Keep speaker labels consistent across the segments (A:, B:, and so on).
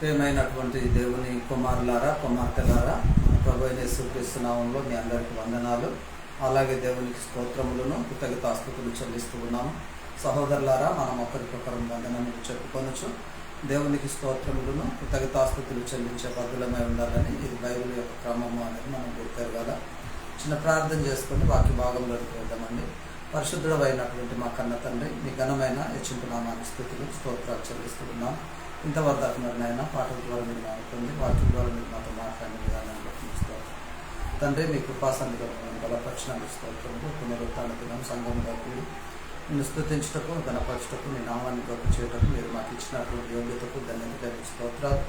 A: ప్రియమైనటువంటి దేవుని కుమారులారా, కుమార్తెలారా, ప్రభు అయిన యేసుక్రీస్తు నామములో మీ అందరికీ వందనాలు. అలాగే దేవునికి స్తోత్రములను కృతజ్ఞతాస్తుతులు చెల్లిస్తూ ఉన్నాము. సహోదరులారా, మనం ఒకరికొకరు వందనములు చెప్పుకొనొచ్చు. దేవునికి స్తోత్రములను కృతజ్ఞతాస్తుతులు చెల్లించే బద్దులమై ఉండాలని ఇది బైబిల్ యొక్క క్రమము అనేది మనం గుర్తెరగాల. చిన్న ప్రార్థన చేసుకొని వాక్య భాగంలోకి వెళ్దామండి. పరిశుద్ధుడైనటువంటి మా కన్న తండ్రి, మీ ఘనమైన హెచ్చింపు నామానికి స్తుతులు స్తోత్రాలు చెల్లిస్తూ ఉన్నాం. ఇంతవరకు నాయన పాటల ద్వారా మీరు మాట్లాడుతుంది, వాక్యం ద్వారా మీరు మాతో మాట్లాడిన విధానాన్ని బట్టి స్తోత్రం తండ్రి. మీ కృపాసన్నిధిలో బలపరిచిన స్తోత్రము పునరుత్థాన దినం సంఘంగా కూడి నిన్ను స్తుతించుటకు, గణపరచుటకు, మీ నామాన్ని గొప్ప చేయటకు మీరు మాకు ఇచ్చినటువంటి యోగ్యతకు ధన్యతలు స్తోత్రాలు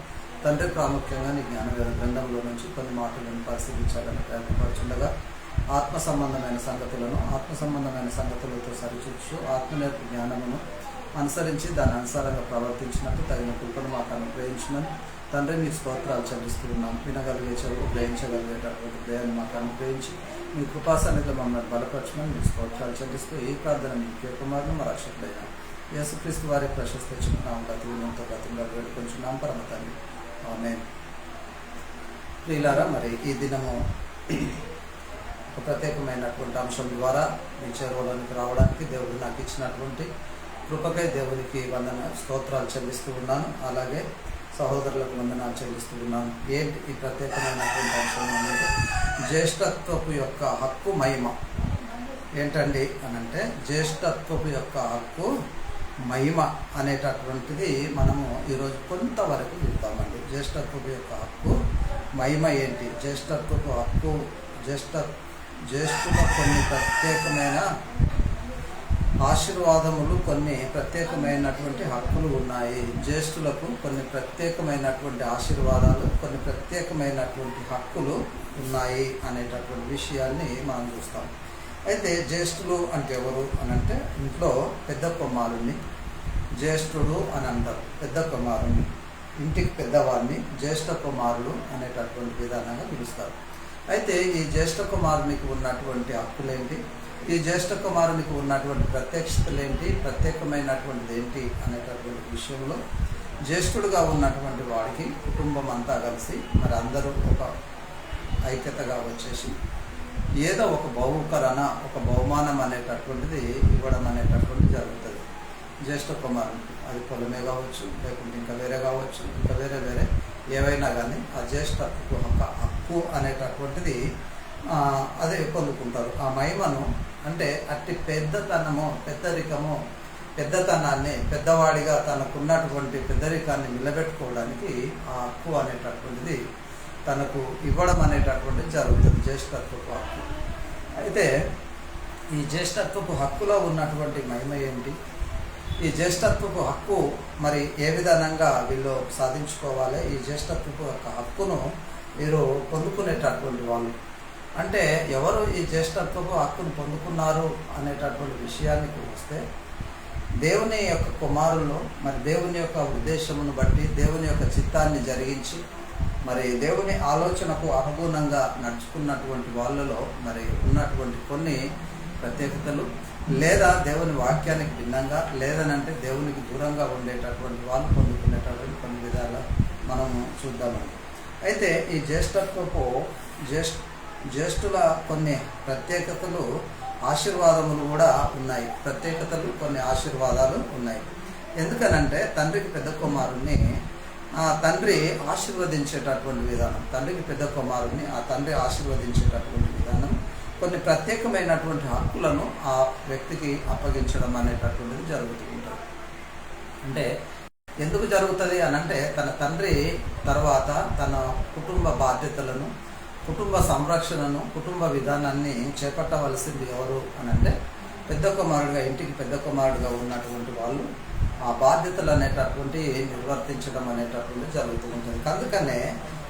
A: తండ్రి. ప్రాముఖ్యంగా నీ జ్ఞానవేద గ్రంథంలో నుంచి కొన్ని మాటలను పరిశీలించాలని ప్రయత్నపడుచుండగా ఆత్మ సంబంధమైన సంగతులతో సరిచూచు ఆత్మనేర్పు జ్ఞానమును అనుసరించి దాని అనుసారంగా ప్రవర్తించినట్టు తగిన కృపను మాకు అనుగ్రహించమని తండ్రి మీ స్తోత్రాలు చెల్లిస్తూ ఉన్నాం. వినగలిగే చెవులు, గ్రహించగలిగేటటువంటి దయాన్ని మాకు అనుగ్రహించి మీ కృపాసన్నిధిలో మమ్మల్ని బలపరచమని మీ స్తోత్రాలు చెల్లిస్తూ ఈ ప్రార్థన మీ కుమారుని మా రక్షకుడైన యేసుక్రీస్తు వారి ప్రశస్తి చిన్నాం గతి వినంతో గతంగా వేడుకొంచున్నాం పరమ తండ్రి. ఆమేన్. ప్రియులారా, మరి ఈ దినము ఒక ప్రత్యేకమైనటువంటి అంశం ద్వారా మీ చెరువులోనికి రావడానికి దేవుడు నాకు ఇచ్చినటువంటి కృపకై దేవునికి స్తోత్రాలు చెల్లిస్తూ ఉన్నాను. అలాగే సహోదరులకు వందనాలు చెల్లిస్తూ ఉన్నాను. ఏంటి ఈ ప్రత్యేకమైనటువంటి అంశం అనేది జ్యేష్ఠత్వపు యొక్క హక్కు మహిమ ఏంటండి అని అంటే, జ్యేష్ఠత్వపు యొక్క హక్కు మహిమ అనేటటువంటిది మనము ఈరోజు కొంతవరకు చూద్దామండి. జ్యేష్ఠత్వపు యొక్క హక్కు మహిమ ఏంటి, జ్యేష్ఠత్వపు హక్కు, జ్యేష్ఠుల కొన్ని ప్రత్యేకమైన ఆశీర్వాదములు, కొన్ని ప్రత్యేకమైనటువంటి హక్కులు ఉన్నాయి. జ్యేష్ఠులకు కొన్ని ప్రత్యేకమైనటువంటి ఆశీర్వాదాలు, కొన్ని ప్రత్యేకమైనటువంటి హక్కులు ఉన్నాయి అనేటటువంటి విషయాన్ని మనం చూస్తాం. అయితే జ్యేష్ఠులు అంటే ఎవరు అని అంటే, ఇంట్లో పెద్ద కుమారుణ్ణి జ్యేష్ఠుడు అని అంటారు. పెద్ద కుమారుణ్ణి, ఇంటికి పెద్దవాడిని జ్యేష్ఠ కుమారుడు అనేటటువంటి విధానంగా పిలుస్తారు. అయితే ఈ జ్యేష్ఠ కుమారునికి ఉన్నటువంటి హక్కులేంటి, ఈ జ్యేష్ఠ కుమారునికి ఉన్నటువంటి ప్రత్యక్షతలు ఏంటి, ప్రత్యేకమైనటువంటిది ఏంటి అనేటటువంటి విషయంలో జ్యేష్ఠుడుగా ఉన్నటువంటి వాడికి కుటుంబం అంతా కలిసి మరి అందరూ ఒక ఐక్యతగా వచ్చేసి ఏదో ఒక బహుకరణ, ఒక బహుమానం అనేటటువంటిది ఇవ్వడం అనేటటువంటిది జరుగుతుంది జ్యేష్ఠ కుమారునికి. అది పొలమే కావచ్చు, లేకుంటే ఇంకా వేరే కావచ్చు, ఇంకా వేరే వేరే ఏవైనా కానీ ఆ జ్యేష్ఠత్వపు హక్కు అనేటటువంటిది అదే పొందుకుంటారు. ఆ మహిమను అంటే అట్టి పెద్దతనము, పెద్దరికము, పెద్దతనాన్ని, పెద్దవాడిగా తనకున్నటువంటి పెద్దరికాన్ని నిలబెట్టుకోవడానికి ఆ హక్కు అనేటటువంటిది తనకు ఇవ్వడం అనేటటువంటిది జరుగుతుంది, జ్యేష్ఠత్వపు హక్కు. అయితే ఈ జ్యేష్ఠత్వపు హక్కులో ఉన్నటువంటి మహిమ ఏంటి, ఈ జ్యేష్ఠత్వపు హక్కు మరి ఏ విధానంగా వీళ్ళు సాధించుకోవాలి, ఈ జ్యేష్ఠత్వపు యొక్క హక్కును వీరు పొందుకునేటటువంటి వాళ్ళు అంటే ఎవరు ఈ జ్యేష్ఠత్వపు హక్కును పొందుకున్నారు అనేటటువంటి విషయానికి వస్తే, దేవుని యొక్క కుమారులు మరి దేవుని యొక్క ఉద్దేశమును బట్టి దేవుని యొక్క చిత్తాన్ని జరిగించి మరి దేవుని ఆలోచనకు అనుగుణంగా నడుచుకున్నటువంటి వాళ్ళలో మరి ఉన్నటువంటి కొన్ని ప్రత్యేకతలు, లేదా దేవుని వాక్యానికి భిన్నంగా, లేదనంటే దేవునికి దూరంగా ఉండేటటువంటి వాళ్ళు పొందుకునేటటువంటి కొన్ని విధాలు మనము చూద్దామండి. అయితే ఈ జ్యేష్ఠత్వపు జ్యేష్ఠుల కొన్ని ప్రత్యేకతలు, ఆశీర్వాదములు కూడా ఉన్నాయి. ప్రత్యేకతలు, కొన్ని ఆశీర్వాదాలు ఉన్నాయి. ఎందుకనంటే తండ్రికి పెద్ద కుమారుణ్ణి ఆ తండ్రి ఆశీర్వదించేటటువంటి విధానం, తండ్రికి పెద్ద కుమారుణ్ణి ఆ తండ్రి ఆశీర్వదించేటటువంటి విధానం, కొన్ని ప్రత్యేకమైనటువంటి హక్కులను ఆ వ్యక్తికి అప్పగించడం అనేటటువంటిది జరుగుతూ ఉంటుంది. అంటే ఎందుకు జరుగుతుంది అని అంటే, తన తండ్రి తర్వాత తన కుటుంబ బాధ్యతలను, కుటుంబ సంరక్షణను, కుటుంబ విధానాన్ని చేపట్టవలసింది ఎవరు అని అంటే పెద్ద కుమారుడుగా, ఇంటికి పెద్ద కుమారుడుగా ఉన్నటువంటి వాళ్ళు ఆ బాధ్యతలు అనేటటువంటి నిర్వర్తించడం అనేటటువంటి జరుగుతూ ఉంటుంది. అందుకనే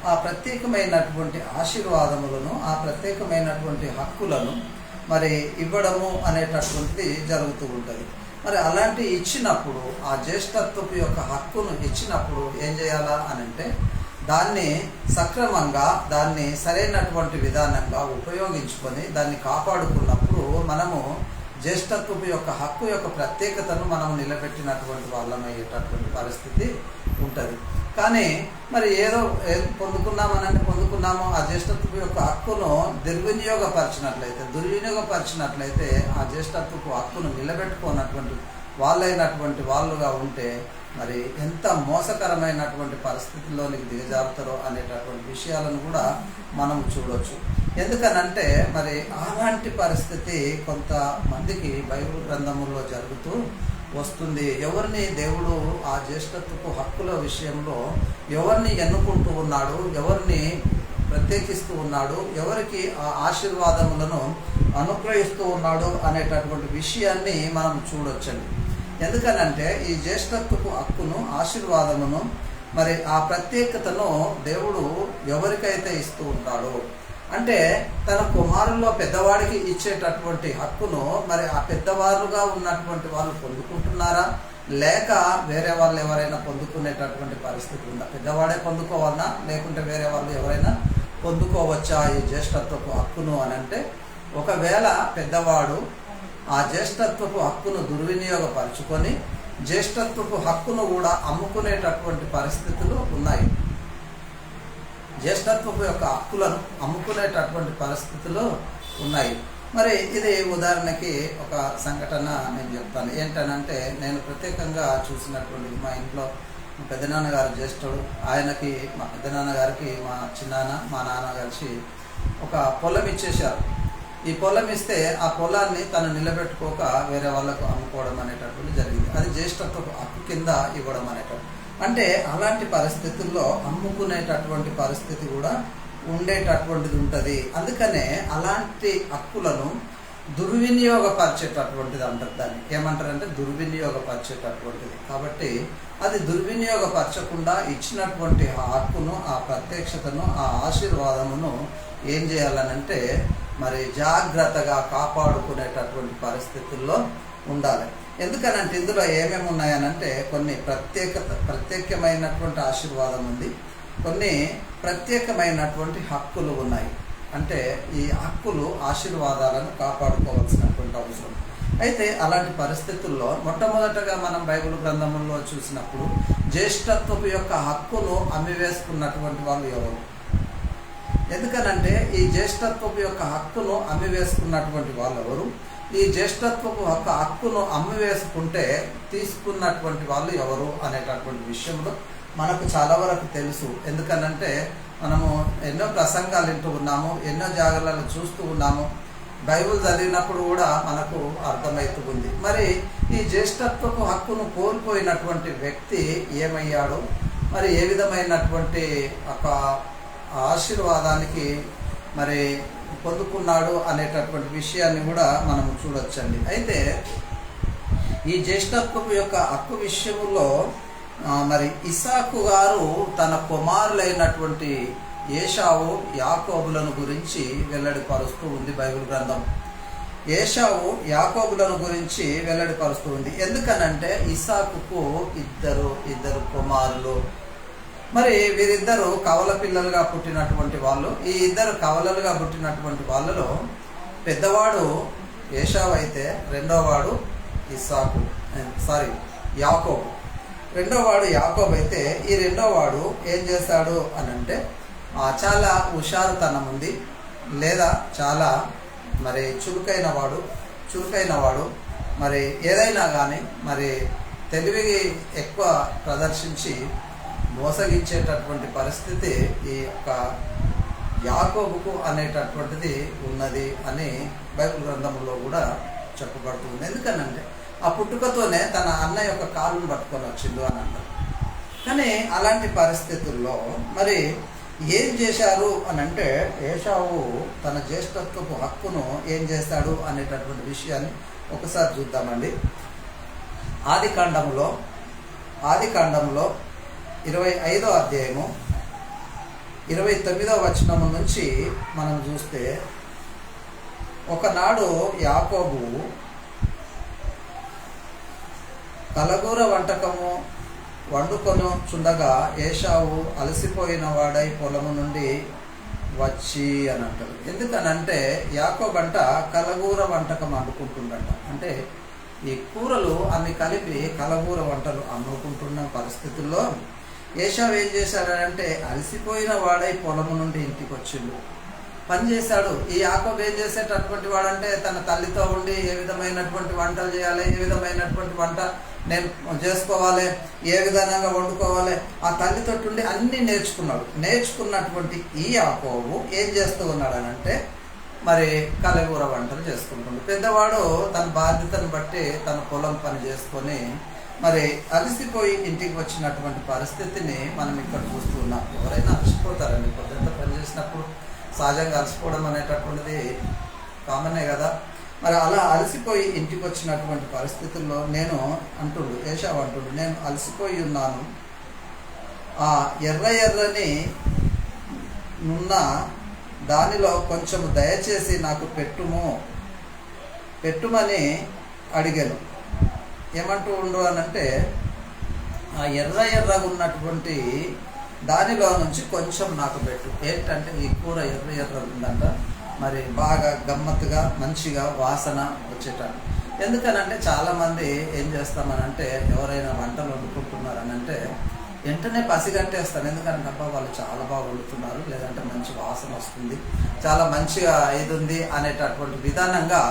A: ఆ ప్రత్యేకమైనటువంటి ఆశీర్వాదములను, ఆ ప్రత్యేకమైనటువంటి హక్కులను మరి ఇవ్వడము అనేటటువంటిది జరుగుతూ ఉంటుంది. మరి అలాంటి ఇచ్చినప్పుడు, ఆ జ్యేష్ఠత్వపు యొక్క హక్కును ఇచ్చినప్పుడు ఏం చేయాలా అని అంటే, దాన్ని సక్రమంగా, దాన్ని సరైనటువంటి విధానంగా ఉపయోగించుకొని దాన్ని కాపాడుకున్నప్పుడు మనము జ్యేష్ఠత్వపు యొక్క హక్కు యొక్క ప్రత్యేకతను మనం నిలబెట్టినటువంటి వాళ్ళమయ్యేటటువంటి పరిస్థితి ఉంటుంది. కానీ మరి ఏదో పొందుకున్నామనంటే పొందుకున్నాము, ఆ జ్యేష్ఠత్వపు యొక్క హక్కును దుర్వినియోగపరిచినట్లయితే ఆ జ్యేష్ఠత్వపు హక్కును నిలబెట్టుకున్నటువంటి వాళ్ళైనటువంటి వాళ్ళుగా ఉంటే మరి ఎంత మోసకరమైనటువంటి పరిస్థితుల్లోనికి దిగజారుతారో అనేటటువంటి విషయాలను కూడా మనం చూడవచ్చు. ఎందుకనంటే మరి అలాంటి పరిస్థితి కొంతమందికి బైబిల్ గ్రంథముల్లో జరుగుతూ వస్తుంది. ఎవరిని దేవుడు ఆ జ్యేష్ఠత్వపు హక్కుల విషయంలో ఎవరిని ఎన్నుకుంటూ ఉన్నాడు, ఎవరిని ప్రత్యేకిస్తూ ఉన్నాడు, ఎవరికి ఆ ఆశీర్వాదములను అనుగ్రహిస్తూ ఉన్నాడు అనేటటువంటి విషయాన్ని మనం చూడొచ్చండి. ఎందుకనంటే ఈ జ్యేష్ఠత్వపు హక్కును, ఆశీర్వాదమును, మరి ఆ ప్రత్యేకతను దేవుడు ఎవరికైతే ఇస్తూ ఉంటాడో, అంటే తన కుమారుల్లో పెద్దవాడికి ఇచ్చేటటువంటి హక్కును మరి ఆ పెద్దవారుగా ఉన్నటువంటి వాళ్ళు పొందుకుంటున్నారా, లేక వేరే వాళ్ళు ఎవరైనా పొందుకునేటటువంటి పరిస్థితి ఉందా? పెద్దవాడే పొందుకోవాలన్నా, లేకుంటే వేరే వాళ్ళు ఎవరైనా పొందుకోవచ్చా ఈ జ్యేష్ఠత్వపు హక్కును అని అంటే, ఒకవేళ పెద్దవాడు ఆ జ్యేష్ఠత్వపు హక్కును దుర్వినియోగపరుచుకొని జ్యేష్ఠత్వపు హక్కును కూడా అమ్ముకునేటటువంటి పరిస్థితులు ఉన్నాయి. జ్యేష్ఠత్వపు యొక్క హక్కులను అమ్ముకునేటటువంటి పరిస్థితులు ఉన్నాయి. మరి ఇది ఉదాహరణకి ఒక సంఘటన నేను చెప్తాను. ఏంటనంటే, నేను ప్రత్యేకంగా చూసినటువంటి మా ఇంట్లో మా పెద్దనాన్నగారు జ్యేష్ఠుడు, ఆయనకి మా పెద్దనాన్నగారికి మా చిన్నాన్న మా నాన్న కలిసి ఒక పొలం ఇచ్చేశారు. ఈ పొలం ఇస్తే ఆ పొలాన్ని తను నిలబెట్టుకోక వేరే వాళ్ళకు అమ్ముకోవడం అనేటటువంటి జరిగింది. అది జ్యేష్ఠత్వపు హక్కు కింద ఇవ్వడం అనేటటువంటి, అంటే అలాంటి పరిస్థితుల్లో అమ్ముకునేటటువంటి పరిస్థితి కూడా ఉండేటటువంటిది ఉంటుంది. అందుకనే అలాంటి హక్కులను దుర్వినియోగపరిచేటటువంటిది అంటారు. దాన్ని ఏమంటారంటే దుర్వినియోగపరిచేటటువంటిది. కాబట్టి అది దుర్వినియోగపరచకుండా ఇచ్చినటువంటి ఆ హక్కును, ఆ ప్రత్యక్షతను, ఆ ఆశీర్వాదమును ఏం చేయాలనంటే మరి జాగ్రత్తగా కాపాడుకునేటటువంటి పరిస్థితుల్లో ఉండాలి. ఎందుకనంటే ఇందులో ఏమేమి ఉన్నాయనంటే కొన్ని ప్రత్యేకమైనటువంటి ఆశీర్వాదం ఉంది, కొన్ని ప్రత్యేకమైనటువంటి హక్కులు ఉన్నాయి. అంటే ఈ హక్కులు, ఆశీర్వాదాలను కాపాడుకోవాల్సినటువంటి అవసరం. అయితే అలాంటి పరిస్థితుల్లో మొట్టమొదటగా మనం బైబిల్ గ్రంథంలో చూసినప్పుడు జ్యేష్ఠత్వపు యొక్క హక్కును అమ్మివేసుకున్నటువంటి వాళ్ళు ఎవరు? ఎందుకనంటే ఈ జ్యేష్ఠత్వపు యొక్క హక్కును అమ్మివేసుకున్నటువంటి వాళ్ళు ఎవరు? ఈ జ్యేష్ఠత్వపు హక్కును అమ్మివేసుకుంటే తీసుకున్నటువంటి వాళ్ళు ఎవరు అనేటటువంటి విషయంలో మనకు చాలా వరకు తెలుసు. ఎందుకనంటే మనము ఎన్నో ప్రసంగాలు వింటూ ఉన్నాము, ఎన్నో జాగ్రత్తలు చూస్తూ ఉన్నాము, బైబిల్ చదివినప్పుడు కూడా మనకు అర్థమవుతుంది. మరి ఈ జ్యేష్ఠత్వపు హక్కును కోల్పోయినటువంటి వ్యక్తి ఏమయ్యాడు, మరి ఏ విధమైనటువంటి ఒక ఆశీర్వాదానికి మరి పొందుకున్నాడు అనేటటువంటి విషయాన్ని కూడా మనం చూడొచ్చండి. అయితే ఈ జ్యేష్ఠత్వపు యొక్క హక్కు విషయంలో మరి ఇసాకు గారు తన కుమారులైనటువంటి ఏశావు, యాకోబులను గురించి వెల్లడిపరుస్తూ ఉంది బైబిల్ గ్రంథం. ఏశావు, యాకోబులను గురించి వెల్లడిపరుస్తూ ఉంది. ఎందుకనంటే ఇసాకుకు ఇద్దరు కుమారులు. మరి వీరిద్దరు కవల పిల్లలుగా పుట్టినటువంటి వాళ్ళు. ఈ ఇద్దరు కవలలుగా పుట్టినటువంటి వాళ్ళలో పెద్దవాడు ఏశావు అయితే రెండోవాడు యాకోబు. రెండోవాడు యాకోబు అయితే ఈ రెండోవాడు ఏం చేశాడు అని అంటే చాలా హుషారుతనం ఉంది, లేదా చాలా మరి చురుకైన వాడు, మరి ఏదైనా కానీ మరి తెలివి ఎక్కువ ప్రదర్శించి మోసగించేటటువంటి పరిస్థితి ఈ యొక్క యాకోబుకు అనేటటువంటిది ఉన్నది అని బైబిల్ గ్రంథంలో కూడా చెప్పబడుతుంది. ఎందుకనంటే ఆ పుట్టుకతోనే తన అన్న యొక్క కాలును పట్టుకొని వచ్చిండు అని అంటారు. కానీ అలాంటి పరిస్థితుల్లో మరి ఏం చేశారు అని అంటే ఏశావు తన జ్యేష్ఠత్వపు హక్కును ఏం చేశాడు అనేటటువంటి విషయాన్ని ఒకసారి చూద్దామండి. ఆదికాండంలో 25వ అధ్యాయము 29వ వచనము నుంచి మనం చూస్తే, ఒకనాడు యాకోబు కలగూర వంటకము వండుకొని చుండగా ఏశావు అలసిపోయిన వాడై పొలము నుండి వచ్చి అని అంటారు. ఎందుకనంటే యాకోబు అంట కలగూర వంటకం వండుకుంటుండట. అంటే ఈ కూరలు అన్ని కలిపి కలగూర వంటలు అమ్ముకుంటున్న పరిస్థితుల్లో ఏశావు ఏం చేశాడంటే అలసిపోయిన వాడై పొలము నుండి ఇంటికి వచ్చిండు, పని చేశాడు. ఈ యాకోబు ఏం చేసేటటువంటి వాడంటే తన తల్లితో ఉండి ఏ విధమైనటువంటి వంటలు చేయాలి, ఏ విధమైనటువంటి వంట నేను చేసుకోవాలి, ఏ విధంగా వండుకోవాలి, ఆ తల్లితో ఉండి అన్నీ నేర్చుకున్నాడు. నేర్చుకున్నటువంటి ఈ యాకోబు ఏం చేస్తూ ఉన్నాడనంటే మరి కలగూర వంటలు చేసుకుంటుండు. పెద్దవాడు తన బాధ్యతను బట్టి తన పొలం పని చేసుకొని మరి అలసిపోయి ఇంటికి వచ్చినటువంటి పరిస్థితిని మనం ఇక్కడ చూస్తూ ఉన్నాం. ఎవరైనా అలసిపోతారండి, పొద్దుంతా పని చేసినప్పుడు సహజంగా అలసిపోవడం అనేటటువంటిది కామనే కదా. మరి అలా అలసిపోయి ఇంటికి వచ్చినటువంటి పరిస్థితుల్లో నేను ఏశావు అంటుండు, నేను అలసిపోయి ఉన్నాను, ఆ ఎర్రని నున్న దానిలో కొంచెం దయచేసి నాకు పెట్టుమని అడిగాను. ఏమంటూ ఉండు అనంటే ఆ ఎర్రగా ఉన్నటువంటి దానిలో నుంచి కొంచెం నాకు పెట్టు. ఏంటంటే ఈ కూర ఎర్ర ఉందంట, మరి బాగా గమ్మత్తుగా మంచిగా వాసన వచ్చేటట్టు. ఎందుకనంటే చాలామంది ఏం చేస్తామనంటే ఎవరైనా వంటలు వండుకుంటున్నారనంటే వెంటనే పసిగట్టేస్తాను. ఎందుకంటే అబ్బా వాళ్ళు చాలా బాగా వండుతున్నారు, లేదంటే మంచి వాసన వస్తుంది, చాలా మంచిగా ఇది ఉంది అనేటటువంటి విధానంగా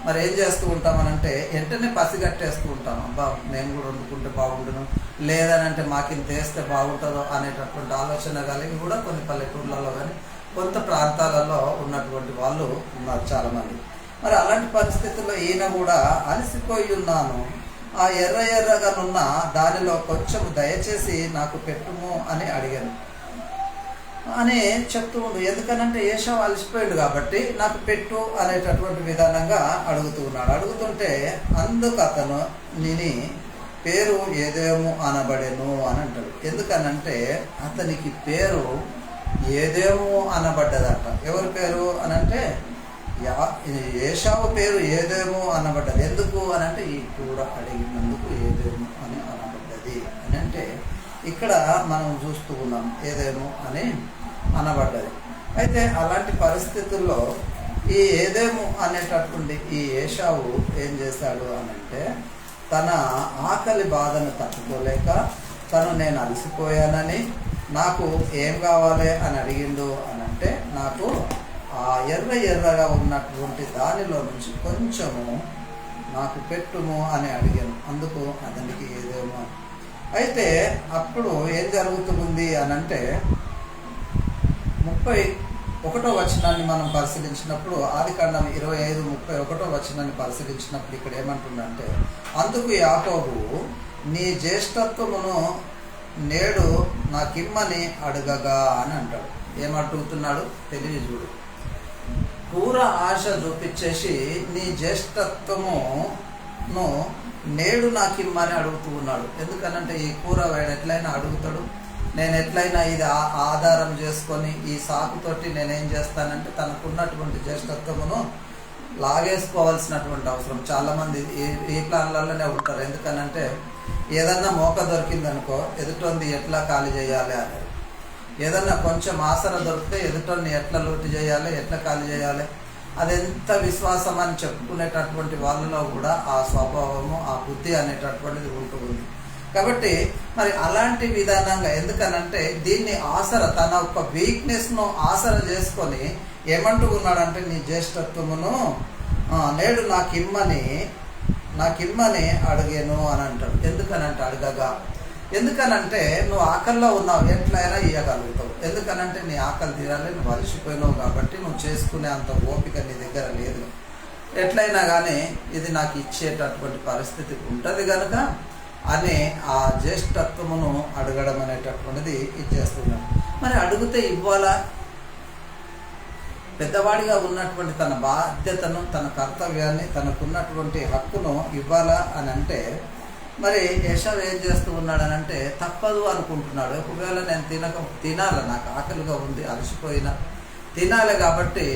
A: మరి ఏం చేస్తూ ఉంటామనంటే వెంటనే పసిగట్టేస్తూ ఉంటాం. అబ్బా మేము కూడా వండుకుంటే బాగుండును, లేదనంటే మాకింత వేస్తే బాగుంటుందో అనేటటువంటి ఆలోచన కలిగి కూడా కొన్ని పల్లెటూర్లలో కానీ కొంత ప్రాంతాలలో ఉన్నటువంటి వాళ్ళు ఉన్నారు చాలామంది. మరి అలాంటి పరిస్థితుల్లో ఈయన కూడా అలసిపోయి ఉన్నాను, ఆ ఎర్రగానున్న దానిలో కొంచెం దయచేసి నాకు పెట్టుము అని అడిగాను అని చెప్తూ ఉండు. ఎందుకనంటే ఏశావు అలసిపోయాడు కాబట్టి నాకు పెట్టు అనేటటువంటి విధానంగా అడుగుతూ ఉన్నాడు. అడుగుతుంటే అందుకు అతను నీ పేరు ఏదేమో అనబడెను అని అంటాడు. ఎందుకనంటే అతనికి పేరు ఏదేమో అనబడ్డదట. ఎవరి పేరు అనంటే ఏశావు పేరు ఏదేమో అనబడ్డది. ఎందుకు అనంటే ఈ కూర అడిగినందుకు ఏదేమో అని అనబడ్డది అని అంటే ఇక్కడ మనం చూస్తూ ఉన్నాం ఏదేమో అని అనబడ్డది. అయితే అలాంటి పరిస్థితుల్లో ఈ ఏదేమో అనేటటువంటి ఈ ఏశావు ఏం చేశాడు అనంటే తన ఆకలి బాధను తట్టుకోలేక నేను అలసిపోయానని నాకు ఏం కావాలి అని అడిగిండు అనంటే నాకు ఆ ఎర్రగా ఉన్నటువంటి దానిలో నుంచి కొంచెము నాకు పెట్టుము అని అడిగాను. అందుకు అతనికి ఏదేమో. అయితే అప్పుడు ఏం జరుగుతుంది అనంటే 31వ వచనాన్ని మనం పరిశీలించినప్పుడు ఆదికాండం 25:31వ వచనాన్ని పరిశీలించినప్పుడు ఇక్కడ ఏమంటుందంటే అందుకు యాకోబు నీ జ్యేష్ఠత్వమును నేడు నాకిమ్మని అడగగా అని అంటాడు. ఏమడుగుతున్నాడు తెలివి చూడు. కూర ఆశ చూపించేసి నీ జ్యేష్ఠత్వమును నేడు నాకిమ్మని అడుగుతూ ఉన్నాడు. ఎందుకనంటే ఈ కూర వాడు ఎట్లయినా అడుగుతాడు. నేను ఎట్లయినా ఇది ఆధారం చేసుకొని ఈ సాకుతోటి నేనేం చేస్తానంటే తనకున్నటువంటి జ్యేష్ఠత్వమును లాగేసుకోవాల్సినటువంటి అవసరం. చాలామంది ఈ ప్లాన్లలోనే ఉంటారు. ఎందుకనంటే ఏదన్నా మోక దొరికిందనుకో ఎదుటోంది ఎట్లా ఖాళీ చేయాలి అనేది, ఏదన్నా కొంచెం ఆసర దొరికితే ఎదుటోన్ని ఎట్లా లూటి చేయాలి, ఎట్లా ఖాళీ చేయాలి, అదెంత విశ్వాసం అని చెప్పుకునేటటువంటి వాళ్ళలో కూడా ఆ స్వభావము ఆ బుద్ధి అనేటటువంటిది ఉంటుంది. కాబట్టి మరి అలాంటి విధానంగా ఎందుకనంటే దీన్ని ఆసర తన యొక్క వీక్నెస్ను ఆసర చేసుకొని ఏమంటూ ఉన్నాడంటే నీ జ్యేష్ఠత్వమును నేడు నాకిమ్మని అడిగాను అని అంటాడు. ఎందుకనంటే అడగగా, ఎందుకనంటే నువ్వు ఆకలిలో ఉన్నావు, ఎట్లయినా ఇవ్వగలుగుతావు. ఎందుకనంటే నీ ఆకలి తీరాలి, నువ్వు అలసిపోయినావు కాబట్టి నువ్వు చేసుకునే అంత ఓపిక నీ దగ్గర లేదు. ఎట్లయినా కానీ ఇది నాకు ఇచ్చేటటువంటి పరిస్థితి ఉంటుంది కనుక అని ఆ జ్యేష్ఠత్వమును అడగడం అనేటటువంటిది ఇచ్చేస్తున్నాడు. మరి అడిగితే ఇవ్వాలా? పెద్దవాడిగా ఉన్నటువంటి తన బాధ్యతను, తన కర్తవ్యాన్ని, తనకున్నటువంటి హక్కును ఇవ్వాలా అని అంటే మరి ఏశావు ఏం చేస్తూ ఉన్నాడనంటే తప్పదు అనుకుంటున్నాడు. ఒకవేళ నేను తినాలి, నాకు ఆకలిగా ఉంది, అలసిపోయినా తినాలి కాబట్టి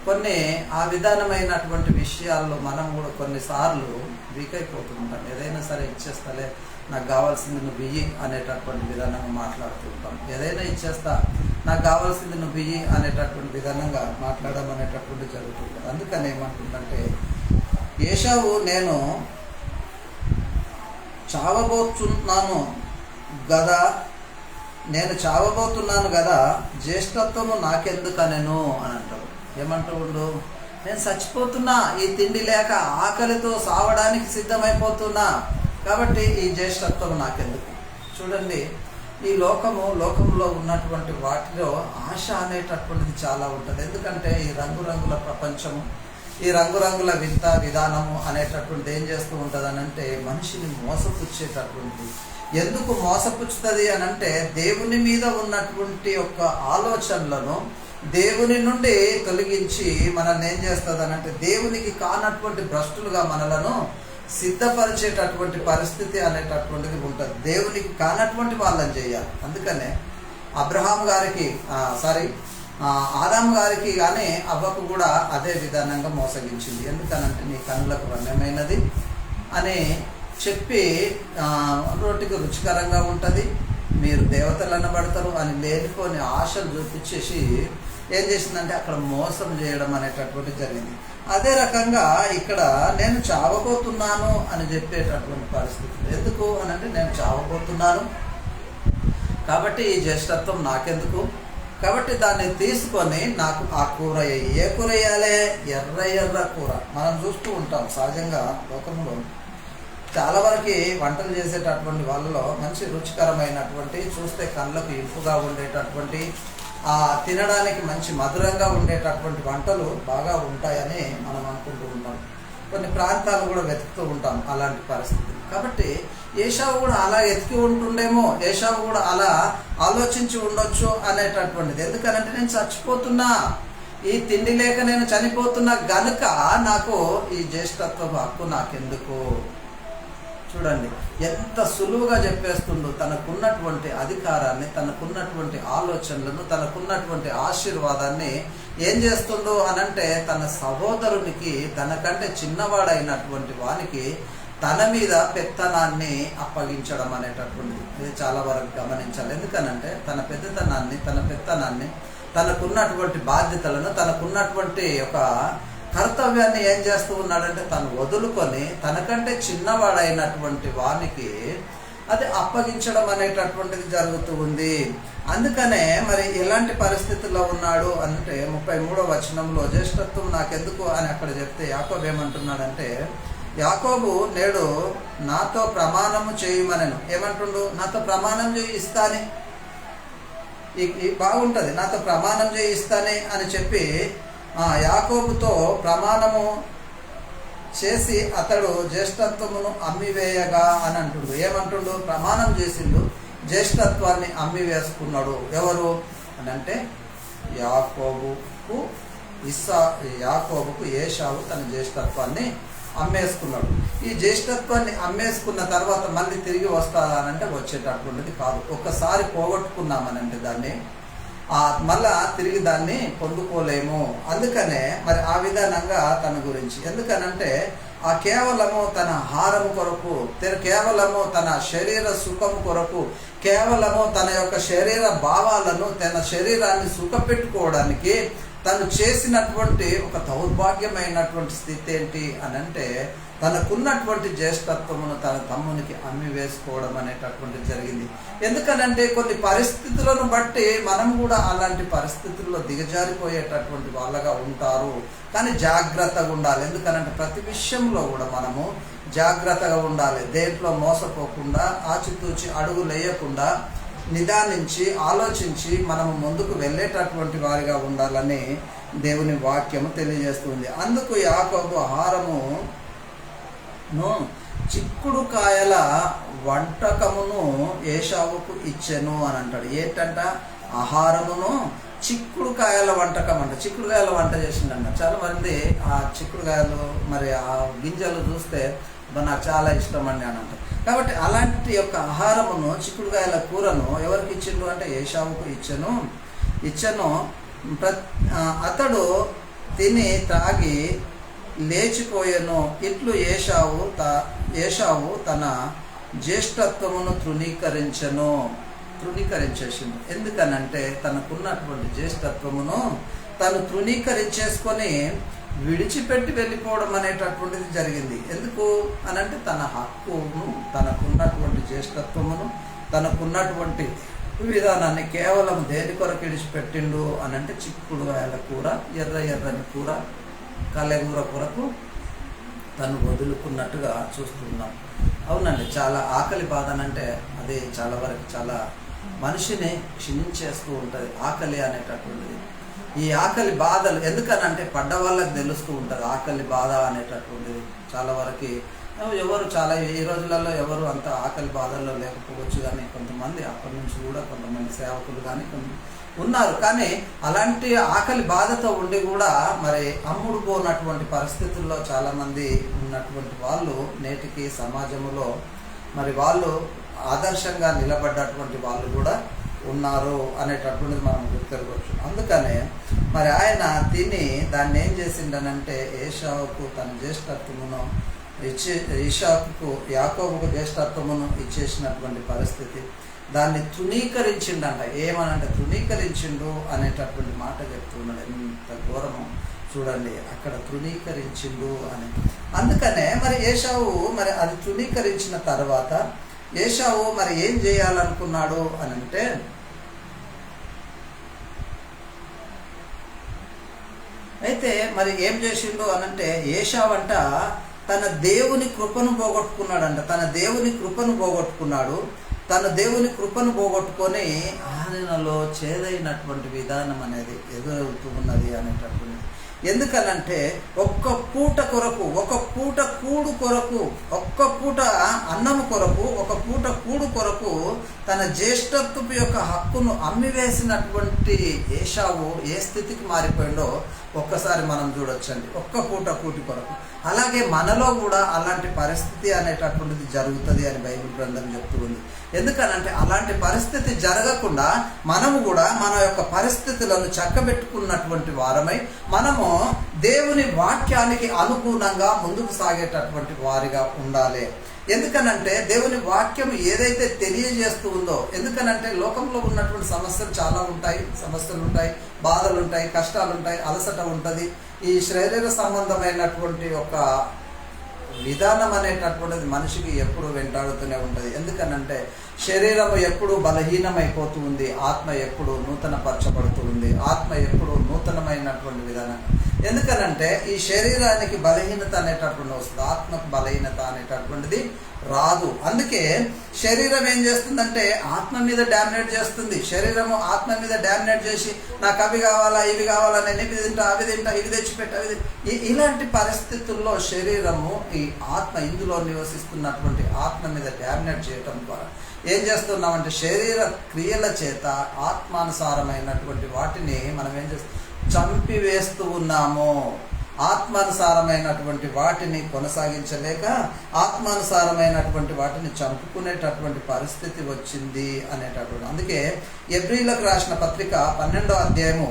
A: కొన్ని ఆ విధానమైనటువంటి విషయాల్లో మనం కూడా కొన్నిసార్లు వీక్ అయిపోతూ ఉంటాం. ఏదైనా సరే ఇచ్చేస్తాలే, నాకు కావాల్సింది నువ్వు బియ్యి అనేటటువంటి విధానంగా మాట్లాడుతూ ఉంటాం. ఏదైనా ఇచ్చేస్తా, నాకు కావాల్సింది నువ్వు బియ్యి అనేటటువంటి విధానంగా మాట్లాడడం అనేటటువంటి జరుగుతుంది. అందుకని ఏమంటుందంటే ఏశావు నేను చావబోతున్నాను గదా నేను చావబోతున్నాను కదా, జ్యేష్ఠత్వము నాకెందుకనెను అని అంటాడు. ఏమంటాడు? నేను చచ్చిపోతున్నా, ఈ తిండి లేక ఆకలితో సావడానికి సిద్ధమైపోతున్నా, కాబట్టి ఈ జ్యేష్ఠత్వం నాకెందుకు. చూడండి, ఈ లోకంలో ఉన్నటువంటి వాటిలో ఆశ అనేటటువంటిది చాలా ఉంటుంది. ఎందుకంటే ఈ రంగురంగుల ప్రపంచము, ఈ రంగురంగుల వింత విధానము అనేటటువంటిది ఏం చేస్తూ ఉంటుంది అని అంటే మనిషిని మోసపుచ్చేటటువంటిది. ఎందుకు మోసపుచ్చుతుంది అని అంటే దేవుని మీద ఉన్నటువంటి యొక్క ఆలోచనలను దేవుని నుండి తొలగించి మనల్ని ఏం చేస్తుంది అని అంటే దేవునికి కానటువంటి భ్రష్టులుగా మనలను సిద్ధపరిచేటటువంటి పరిస్థితి అనేటటువంటిది ఉంటుంది. దేవునికి కానటువంటి వాళ్ళని చేయాలి. అందుకనే ఆదాము గారికి కానీ అవ్వకు కూడా అదే విధానంగా మోసగించింది. ఎందుకనంటే నీ కన్నులకు రమ్యమైనది అని చెప్పి రోటికి రుచికరంగా ఉంటుంది, మీరు దేవతలు అనబడతారు అని లేనిపోని ఆశలు చూపించేసి ఏం చేసిందంటే అక్కడ మోసం చేయడం అనేటటువంటి జరిగింది. అదే రకంగా ఇక్కడ నేను చావబోతున్నాను అని చెప్పేటటువంటి పరిస్థితి. ఎందుకు అని అంటే నేను చావబోతున్నాను కాబట్టి ఈ జ్యేష్ఠత్వం నాకెందుకు, కాబట్టి దాన్ని తీసుకొని నాకు ఆ కూర ఏ కూర వేయాలి? ఎర్ర కూర. మనం చూస్తూ ఉంటాం సహజంగా లోకంలో చాలా వరకు వంటలు చేసేటటువంటి వాళ్ళలో మంచి రుచికరమైనటువంటి, చూస్తే కళ్ళకు ఇంపుగా ఉండేటటువంటి, తినడానికి మంచి మధురంగా ఉండేటటువంటి వంటలు బాగా ఉంటాయని మనం అనుకుంటూ ఉంటాం. కొన్ని ప్రాంతాలు కూడా వెతుకుతూ ఉంటాం అలాంటి పరిస్థితి. కాబట్టి ఏశావు కూడా అలా ఎతికి ఉంటుండేమో, ఏశావు కూడా అలా ఆలోచించి ఉండొచ్చు అనేటటువంటిది. ఎందుకనంటే నేను చచ్చిపోతున్నా, ఈ తిండి లేక నేను చనిపోతున్నా గనుక నాకు ఈ జ్యేష్ఠత్వపు హక్కు నాకెందుకు. చూడండి ఎంత సులువుగా చెప్పేస్తుండో. తనకున్నటువంటి అధికారాన్ని, తనకున్నటువంటి ఆలోచనలను, తనకున్నటువంటి ఆశీర్వాదాన్ని ఏం చేస్తుండో అనంటే తన సహోదరునికి, తనకంటే చిన్నవాడైనటువంటి వానికి తన మీద పెత్తనాన్ని అప్పగించడం అనేటటువంటిది. ఇది చాలా వరకు గమనించాలి. ఎందుకనంటే తన పెత్తనాన్ని, తనకున్నటువంటి బాధ్యతలను, తనకున్నటువంటి ఒక కర్తవ్యాన్ని ఏం చేస్తూ ఉన్నాడంటే తను వదులుకొని తనకంటే చిన్నవాడైనటువంటి వానికి అది అప్పగించడం అనేటటువంటిది జరుగుతూ ఉంది. అందుకనే మరి ఎలాంటి పరిస్థితుల్లో ఉన్నాడు అంటే 33వ వచనంలో జ్యేష్ఠత్వం నాకెందుకు అని అక్కడ చెప్తే యాకోబు ఏమంటున్నాడంటే, యాకోబు నేడు నాతో ప్రమాణము చేయమనెను. ఏమంటుండు? నాతో ప్రమాణం చేయి ఇస్తానే, బాగుంటుంది, నాతో ప్రమాణం చేయి ఇస్తానే అని చెప్పి యాకోబుతో ప్రమాణము చేసి అతడు జ్యేష్ఠత్వమును అమ్మివేయగా అని అంటుండు. ఏమంటుండు? ప్రమాణం చేసిండు, జ్యేష్ఠత్వాన్ని అమ్మి వేసుకున్నాడు. ఎవరు అని అంటే యాకోబుకు ఏశావు తన జ్యేష్ఠత్వాన్ని అమ్మేసుకున్నాడు. ఈ జ్యేష్ఠత్వాన్ని అమ్మేసుకున్న తర్వాత మళ్ళీ తిరిగి వస్తుందా అంటే వచ్చేటటువంటిది కాదు. ఒక్కసారి పోగొట్టుకున్నామనంటే దాన్ని మళ్ళా తిరిగి దాన్ని పొందుకోలేము. అందుకనే మరి ఆ విధానంగా తన గురించి, ఎందుకనంటే కేవలము తన ఆహారం కొరకు, కేవలము తన శరీర సుఖం కొరకు, కేవలము తన యొక్క శరీర భావాలను, తన శరీరాన్ని సుఖపెట్టుకోవడానికి తను చేసినటువంటి ఒక దౌర్భాగ్యమైనటువంటి స్థితి ఏంటి అని అంటే తనకున్నటువంటి జ్యేష్ఠత్వమును తన తమ్మునికి అమ్మి వేసుకోవడం అనేటటువంటిది జరిగింది. ఎందుకనంటే కొన్ని పరిస్థితులను బట్టి మనం కూడా అలాంటి పరిస్థితుల్లో దిగజారిపోయేటటువంటి వాళ్ళగా ఉంటారు. కానీ జాగ్రత్తగా ఉండాలి. ఎందుకనంటే ప్రతి విషయంలో కూడా మనము జాగ్రత్తగా ఉండాలి. దేంట్లో మోసపోకుండా, ఆచితూచి అడుగు వేయకుండా, నిదానించి ఆలోచించి మనము ముందుకు వెళ్ళేటటువంటి వారిగా ఉండాలని దేవుని వాక్యము తెలియజేస్తుంది. అందుకు యాకోబు ఆహారమును చిక్కుడుకాయల వంటకమును ఏశావుకు ఇచ్చెను అని అంటాడు. ఏంటంట? ఆహారమును చిక్కుడుకాయల వంటకం అంట. చిక్కుడుకాయల వంట చేసిండన్న. చాలా మంది ఆ చిక్కుడుకాయలు మరి ఆ గింజలు చూస్తే నాకు చాలా ఇష్టం అండి అని అంటారు. కాబట్టి అలాంటి యొక్క ఆహారమును, చిక్కుడుకాయల కూరను ఎవరికి ఇచ్చిండు అంటే ఏశావుకు ఇచ్చెను. అతడు తిని త్రాగి లేచిపోయెను. ఇట్లు ఏశావు తన జ్యేష్ఠత్వమును తృణీకరించేసిండు. ఎందుకనంటే తనకున్నటువంటి జ్యేష్ఠత్వమును తను తృణీకరించేసుకొని విడిచిపెట్టి వెళ్ళిపోవడం అనేటటువంటిది జరిగింది. ఎందుకు అనంటే తన హక్కును, తనకున్నటువంటి జ్యేష్ఠత్వమును, తనకున్నటువంటి విధానాన్ని కేవలం దేని కొరకు విడిచిపెట్టిండు అని అంటే చిక్కుడుగాయల కూర, ఎర్రని కూర, కలెగూర కొరకు తను వదులుకున్నట్టుగా చూస్తున్నాం. అవునండి, చాలా ఆకలి బాధనంటే అది చాలా వరకు చాలా మనిషిని క్షీణించేస్తూ ఉంటుంది ఆకలి అనేటటువంటిది. ఈ ఆకలి బాధలు ఎందుకనంటే పడ్డ వాళ్ళకి తెలుస్తూ ఉంటుంది ఆకలి బాధ అనేటటువంటిది. చాలా వరకు ఎవరు చాలా ఈ రోజులలో ఎవరు అంత ఆకలి బాధల్లో లేకపోవచ్చు, కానీ కొంతమంది అప్పటి నుంచి కూడా కొంతమంది సేవకులు కానీ ఉన్నారు. కానీ అలాంటి ఆకలి బాధతో ఉండి కూడా మరి అమ్ముడు పోనటువంటి పరిస్థితుల్లో చాలామంది ఉన్నటువంటి వాళ్ళు నేటికి సమాజంలో మరి వాళ్ళు ఆదర్శంగా నిలబడ్డటువంటి వాళ్ళు కూడా ఉన్నారు అనేటటువంటిది మనం గుర్తిరగవచ్చు. అందుకనే మరి ఆయన తిని దాన్ని ఏం చేసిండనంటే ఏశావుకు తన జ్యేష్ఠత్వమును యాకోబుకు జ్యేష్ఠత్వమును ఇచ్చేసినటువంటి పరిస్థితి. దాన్ని తృణీకరించిండంట. ఏమనంటే తృణీకరించిండు అనేటటువంటి మాట చెప్తున్నాడు. ఎంత ఘోరము చూడండి, అక్కడ తృణీకరించిండు అని. అందుకనే మరి ఏశావు మరి అది తృణీకరించిన తర్వాత ఏశావు మరి ఏం చేయాలనుకున్నాడు అని అంటే అయితే మరి ఏం చేసిండు అనంటే ఏశావు అంట తన దేవుని కృపను పోగొట్టుకున్నాడంట. తన దేవుని కృపను పోగొట్టుకొని ఆయనలో చేదైనటువంటి విధానం అనేది ఎదురవుతూ ఉన్నది అనేటటువంటి. ఎందుకనంటే ఒక్క పూట కొరకు, ఒక పూట కూడు కొరకు, ఒక్క పూట అన్నము కొరకు, ఒక పూట కూడు కొరకు తన జ్యేష్ఠత్వపు యొక్క హక్కును అమ్మివేసినటువంటి ఏశావు ఏ స్థితికి మారిపోయిందో ఒక్కసారి మనం చూడొచ్చండి. ఒక్క పూట కూటి కొరకు. అలాగే మనలో కూడా అలాంటి పరిస్థితి అనేటటువంటిది జరుగుతుంది అని బైబిల్ గ్రంథం చెప్తూ ఉంది. ఎందుకనంటే అలాంటి పరిస్థితి జరగకుండా మనము కూడా మన యొక్క పరిస్థితులను చక్కబెట్టుకున్నటువంటి వారమై మనము దేవుని వాక్యానికి అనుగుణంగా ముందుకు సాగేటటువంటి వారిగా ఉండాలి. ఎందుకనంటే దేవుని వాక్యం ఏదైతే తెలియజేస్తూ ఉందో, ఎందుకనంటే లోకంలో ఉన్నటువంటి సమస్యలు చాలా ఉంటాయి, బాధలు ఉంటాయి, కష్టాలు ఉంటాయి, అలసట ఉంటుంది. ఈ శరీర సంబంధమైనటువంటి ఒక విధానం అనేటటువంటిది మనిషికి ఎప్పుడు వెంటాడుతూనే ఉంటుంది. ఎందుకనంటే శరీరం ఎప్పుడు బలహీనమైపోతూ ఉంది, ఆత్మ ఎప్పుడు నూతనపరచబడుతూ ఉంది, ఆత్మ ఎప్పుడు నూతనమైనటువంటి విధానం. ఎందుకనంటే ఈ శరీరానికి బలహీనత అనేటటువంటి వస్తుంది, ఆత్మకు బలహీనత అనేటటువంటిది రాదు. అందుకే శరీరం ఏం చేస్తుందంటే ఆత్మ మీద డామినేట్ చేస్తుంది. శరీరము ఆత్మ మీద డామినేట్ చేసి నాకు అవి కావాలా, ఇవి కావాలా, నేను ఇవి తింటా, అవి తింటా, ఇవి తెచ్చిపెట్టా, ఇలాంటి పరిస్థితుల్లో శరీరము ఈ ఆత్మ ఇందులో నివసిస్తున్నటువంటి ఆత్మ మీద డామినేట్ చేయటం ద్వారా ఏం చేస్తున్నామంటే శరీర క్రియల చేత ఆత్మానుసారమైనటువంటి వాటిని మనం ఏం చేస్తాం, చంపివేస్తూ ఉన్నాము. ఆత్మానుసారమైనటువంటి వాటిని కొనసాగించలేక ఆత్మానుసారమైనటువంటి వాటిని చంపుకునేటటువంటి పరిస్థితి వచ్చింది అనేటటువంటి. అందుకే ఎబ్రీలకు రాసిన పత్రిక 12వ అధ్యాయము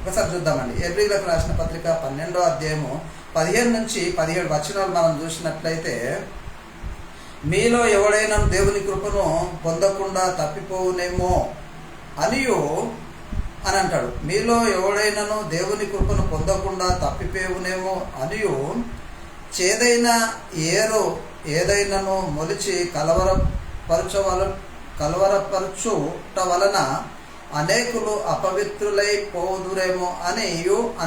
A: ఒకసారి చూద్దామండి. ఎబ్రీలకు రాసిన పత్రిక 12వ అధ్యాయము 15 నుంచి 17 వచనాలు మనం చూసినట్లయితే, మీలో ఎవడైనా దేవుని కృపను పొందకుండా తప్పిపోవునేమో అనియో అని అంటాడు. మీలో ఎవడైనాను దేవుని కృపను పొందకుండా తప్పిపోవునేమో అనియు చేదైన ఏరు ఏదైనాను మొలిచి కలవరపరచుట వలన అనేకులు అపవిత్రులైపోదురేమో అని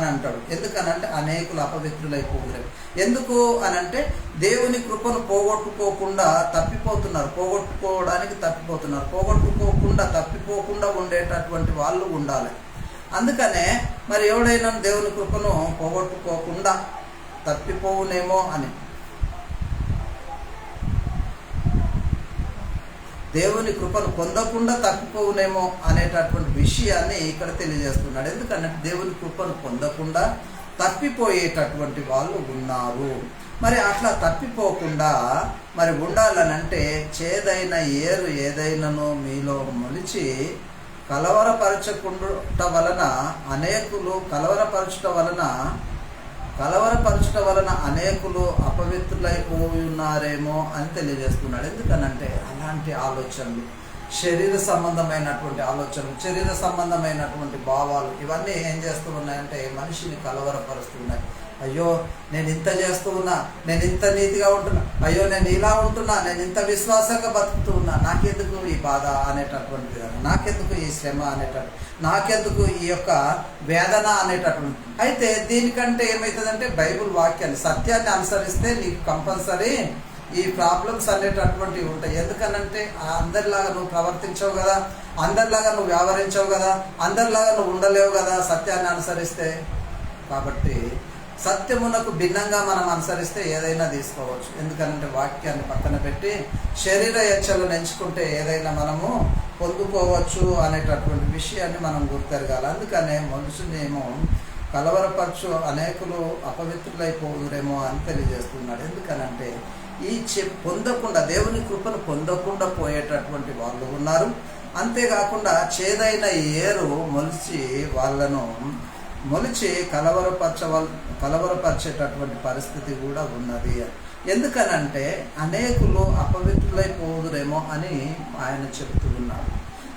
A: అంటాడు. ఎందుకనంటే అనేకులు అపవిత్రులైపోదురేమో. ఎందుకు అనంటే దేవుని కృపను పోగొట్టుకోకుండా పోగొట్టుకోకుండా తప్పిపోకుండా ఉండేటటువంటి వాళ్ళు ఉండాలి. అందుకనే మరి ఎవడైనా దేవుని కృపను పోగొట్టుకోకుండా తప్పిపోవునేమో అని, దేవుని కృపను పొందకుండా తప్పిపోవునేమో అనేటటువంటి విషయాన్ని ఇక్కడ తెలియజేస్తున్నాడు. ఎందుకంటే దేవుని కృపను పొందకుండా తప్పిపోయేటటువంటి వాళ్ళు ఉన్నారు. మరి అట్లా తప్పిపోకుండా మరి ఉండాలనంటే చేదైన ఏరు ఏదైనాను మీలో మొలిచి కలవరపరచుట వలన అనేకులు అపవిత్రులైపోయి ఉన్నారేమో అని తెలియజేస్తున్నాడు. ఎందుకనంటే అలాంటి ఆలోచనలు, శరీర సంబంధమైనటువంటి ఆలోచనలు, శరీర సంబంధమైనటువంటి భావాలు ఇవన్నీ ఏం చేస్తూ ఉన్నాయంటే మనిషిని కలవరపరుస్తూ ఉన్నాయి. అయ్యో నేను ఇంత చేస్తూ ఉన్నా, నేను ఇంత నీతిగా ఉంటున్నా, అయ్యో నేను ఇలా ఉంటున్నా, నేను ఇంత విశ్వాసంగా బతుకుతూ ఉన్నా, నాకెందుకు ఈ బాధ అనేటటువంటి విధానం, నాకెందుకు ఈ శ్రమ అనేటటువంటి, నాకెందుకు ఈ యొక్క వేదన అనేటటువంటి. అయితే దీనికంటే ఏమవుతుందంటే బైబుల్ వాక్యాన్ని, సత్యాన్ని అనుసరిస్తే నీకు కంపల్సరీ ఈ ప్రాబ్లమ్స్ అనేటటువంటివి ఉంటాయి. ఎందుకనంటే అందరిలాగా నువ్వు ప్రవర్తించవు కదా, అందరిలాగా నువ్వు వ్యవహరించవు కదా, అందరిలాగా నువ్వు ఉండలేవు కదా సత్యాన్ని అనుసరిస్తే. కాబట్టి సత్యమునకు భిన్నంగా మనం అనుసరిస్తే ఏదైనా తీసుకోవచ్చు. ఎందుకనంటే వాక్యాన్ని పక్కన పెట్టి శరీర ఇచ్చలను ఎంచుకుంటే ఏదైనా మనము పొందుకోవచ్చు అనేటటువంటి విషయాన్ని మనం గుర్తెరగాలి. అందుకనే మనుషునేమో కలవరపరచు అనేకులు అపవిత్రులైపోదురేమో అని తెలియజేస్తున్నాడు. ఎందుకనంటే ఈ పొందకుండా, దేవుని కృపను పొందకుండా పోయేటటువంటి వాళ్ళు ఉన్నారు. అంతేకాకుండా చేదైన ఏరు మొలిచి కలవరపరిచేటటువంటి పరిస్థితి కూడా ఉన్నది. ఎందుకనంటే అనేకులు అపవిత్రులైపోదురేమో అని ఆయన చెబుతూ ఉన్నాడు.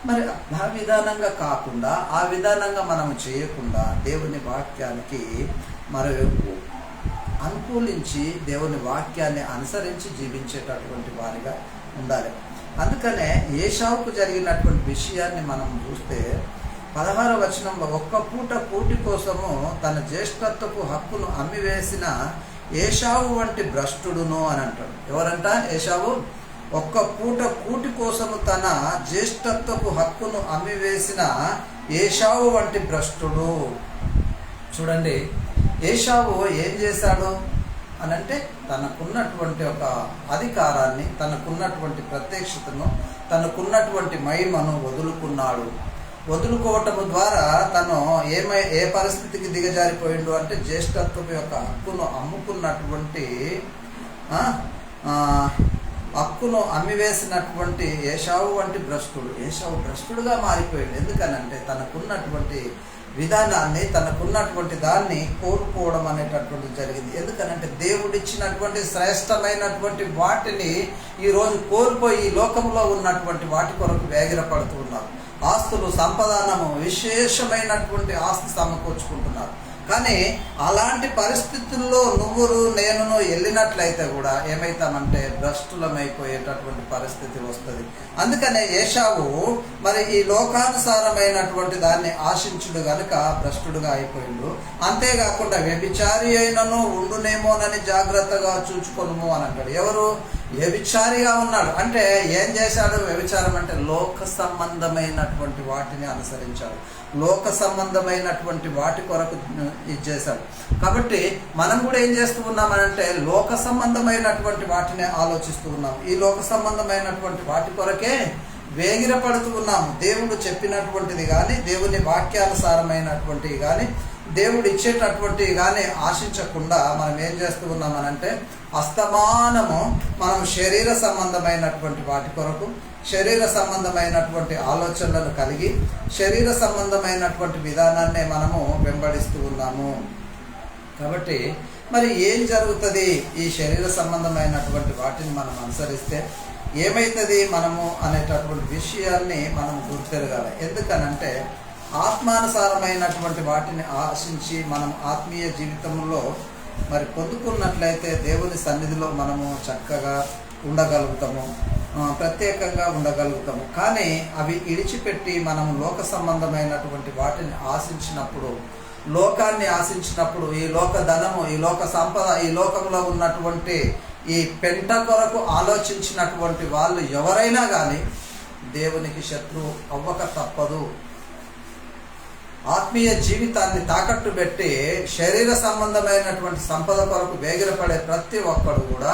A: మరి ఆ విధానంగా కాకుండా, ఆ విధానంగా మనం చేయకుండా దేవుని వాక్యానికి మరి అనుకూలించి దేవుని వాక్యాన్ని అనుసరించి జీవించేటటువంటి వారిగా ఉండాలి. అందుకనే ఏశావుకు జరిగినటువంటి విషయాన్ని మనం చూస్తే 16వ వచనంలో, ఒక్క పూట కూటి కోసము తన జ్యేష్ఠత్వపు హక్కును అమ్మివేసిన ఏశావు వంటి భ్రష్టుడును అని అంటాడు. ఎవరంట? ఏశావు. ఒక్క పూట కూటి కోసము తన జ్యేష్ఠత్వపు హక్కును అమ్మివేసిన ఏశావు వంటి భ్రష్టుడు. చూడండి, ఏశావు ఏం చేశాడు అనంటే తనకున్నటువంటి ఒక అధికారాన్ని, తనకున్నటువంటి ప్రత్యక్షతను, తనకున్నటువంటి మహిమను వదులుకోవటము ద్వారా తను ఏ పరిస్థితికి దిగజారిపోయిండు అంటే జ్యేష్ఠత్వం యొక్క హక్కును అమ్మివేసినటువంటి ఏశావు వంటి భ్రష్టుడు. ఏశావు భ్రష్టుడుగా మారిపోయింది. ఎందుకనంటే తనకున్నటువంటి విధానాన్ని, తనకున్నటువంటి దాన్ని కోల్పోవడం అనేటటువంటి జరిగింది. ఎందుకనంటే దేవుడిచ్చినటువంటి శ్రేష్టమైనటువంటి వాటిని ఈరోజు కోల్పోయి ఈ లోకంలో ఉన్నటువంటి వాటి కొరకు వేగిరపడుతూ ఉన్నారు. ఆస్తులు, సంపదానము, విశేషమైనటువంటి ఆస్తి సమకూర్చుకుంటున్నారు. కానీ అలాంటి పరిస్థితుల్లో నేను వెళ్ళినట్లయితే కూడా ఏమైతామంటే భ్రష్టులమైపోయేటటువంటి పరిస్థితి వస్తుంది. అందుకనే ఏశావు మరి ఈ లోకానుసారమైనటువంటి దాన్ని ఆశించుడు గనుక భ్రష్టుడుగా అయిపోయిండు. అంతేకాకుండా వ్యభిచారి అయినను ఉండునేమోనని జాగ్రత్తగా చూచుకొనుము అని అంటాడు. ఎవరు? వ్యభిచారిగా ఉన్నాడు. అంటే ఏం చేశాడు? వ్యభిచారం అంటే లోక సంబంధమైనటువంటి వాటిని అనుసరించాడు, లోక సంబంధమైనటువంటి వాటి కొరకు ఇది చేశాడు. కాబట్టి మనం కూడా ఏం చేస్తూ ఉన్నామనంటే లోక సంబంధమైనటువంటి వాటిని ఆలోచిస్తూ ఉన్నాము. ఈ లోక సంబంధమైనటువంటి వాటి కొరకే వేగిరపడుతూ ఉన్నాము. దేవుడు చెప్పినటువంటిది కానీ, దేవుని వాక్యానుసారమైనటువంటివి కానీ, దేవుడు ఇచ్చేటటువంటివి కానీ ఆశించకుండా మనం ఏం చేస్తూ ఉన్నామనంటే అస్తమానము మనం శరీర సంబంధమైనటువంటి వాటి కొరకు, శరీర సంబంధమైనటువంటి ఆలోచనలను కలిగి, శరీర సంబంధమైనటువంటి విధానాన్ని మనము వెంబడిస్తూ ఉన్నాము. కాబట్టి మరి ఏం జరుగుతుంది? ఈ శరీర సంబంధమైనటువంటి వాటిని మనం అనుసరిస్తే ఏమవుతుంది మనము అనేటటువంటి విషయాన్ని మనం గుర్తెరగాలి. ఎందుకనంటే ఆత్మానుసారమైనటువంటి వాటిని ఆశించి మనం ఆత్మీయ జీవితంలో మరి పొందుకున్నట్లయితే దేవుని సన్నిధిలో మనము చక్కగా ఉండగలుగుతాము, ప్రత్యేకంగా ఉండగలుగుతాము. కానీ అవి ఇడిచిపెట్టి మనము లోక సంబంధమైనటువంటి వాటిని ఆశించినప్పుడు, లోకాన్ని ఆశించినప్పుడు, ఈ లోక ధనము, ఈ లోక సంపద, ఈ లోకంలో ఉన్నటువంటి ఈ పెంట కొరకు ఆలోచించినటువంటి వాళ్ళు ఎవరైనా కానీ దేవునికి శత్రువు అవ్వక తప్పదు. ఆత్మీయ జీవితాన్ని తాకట్టు పెట్టి శరీర సంబంధమైనటువంటి సంపద కొరకు వేగిరపడే ప్రతి ఒక్కడు కూడా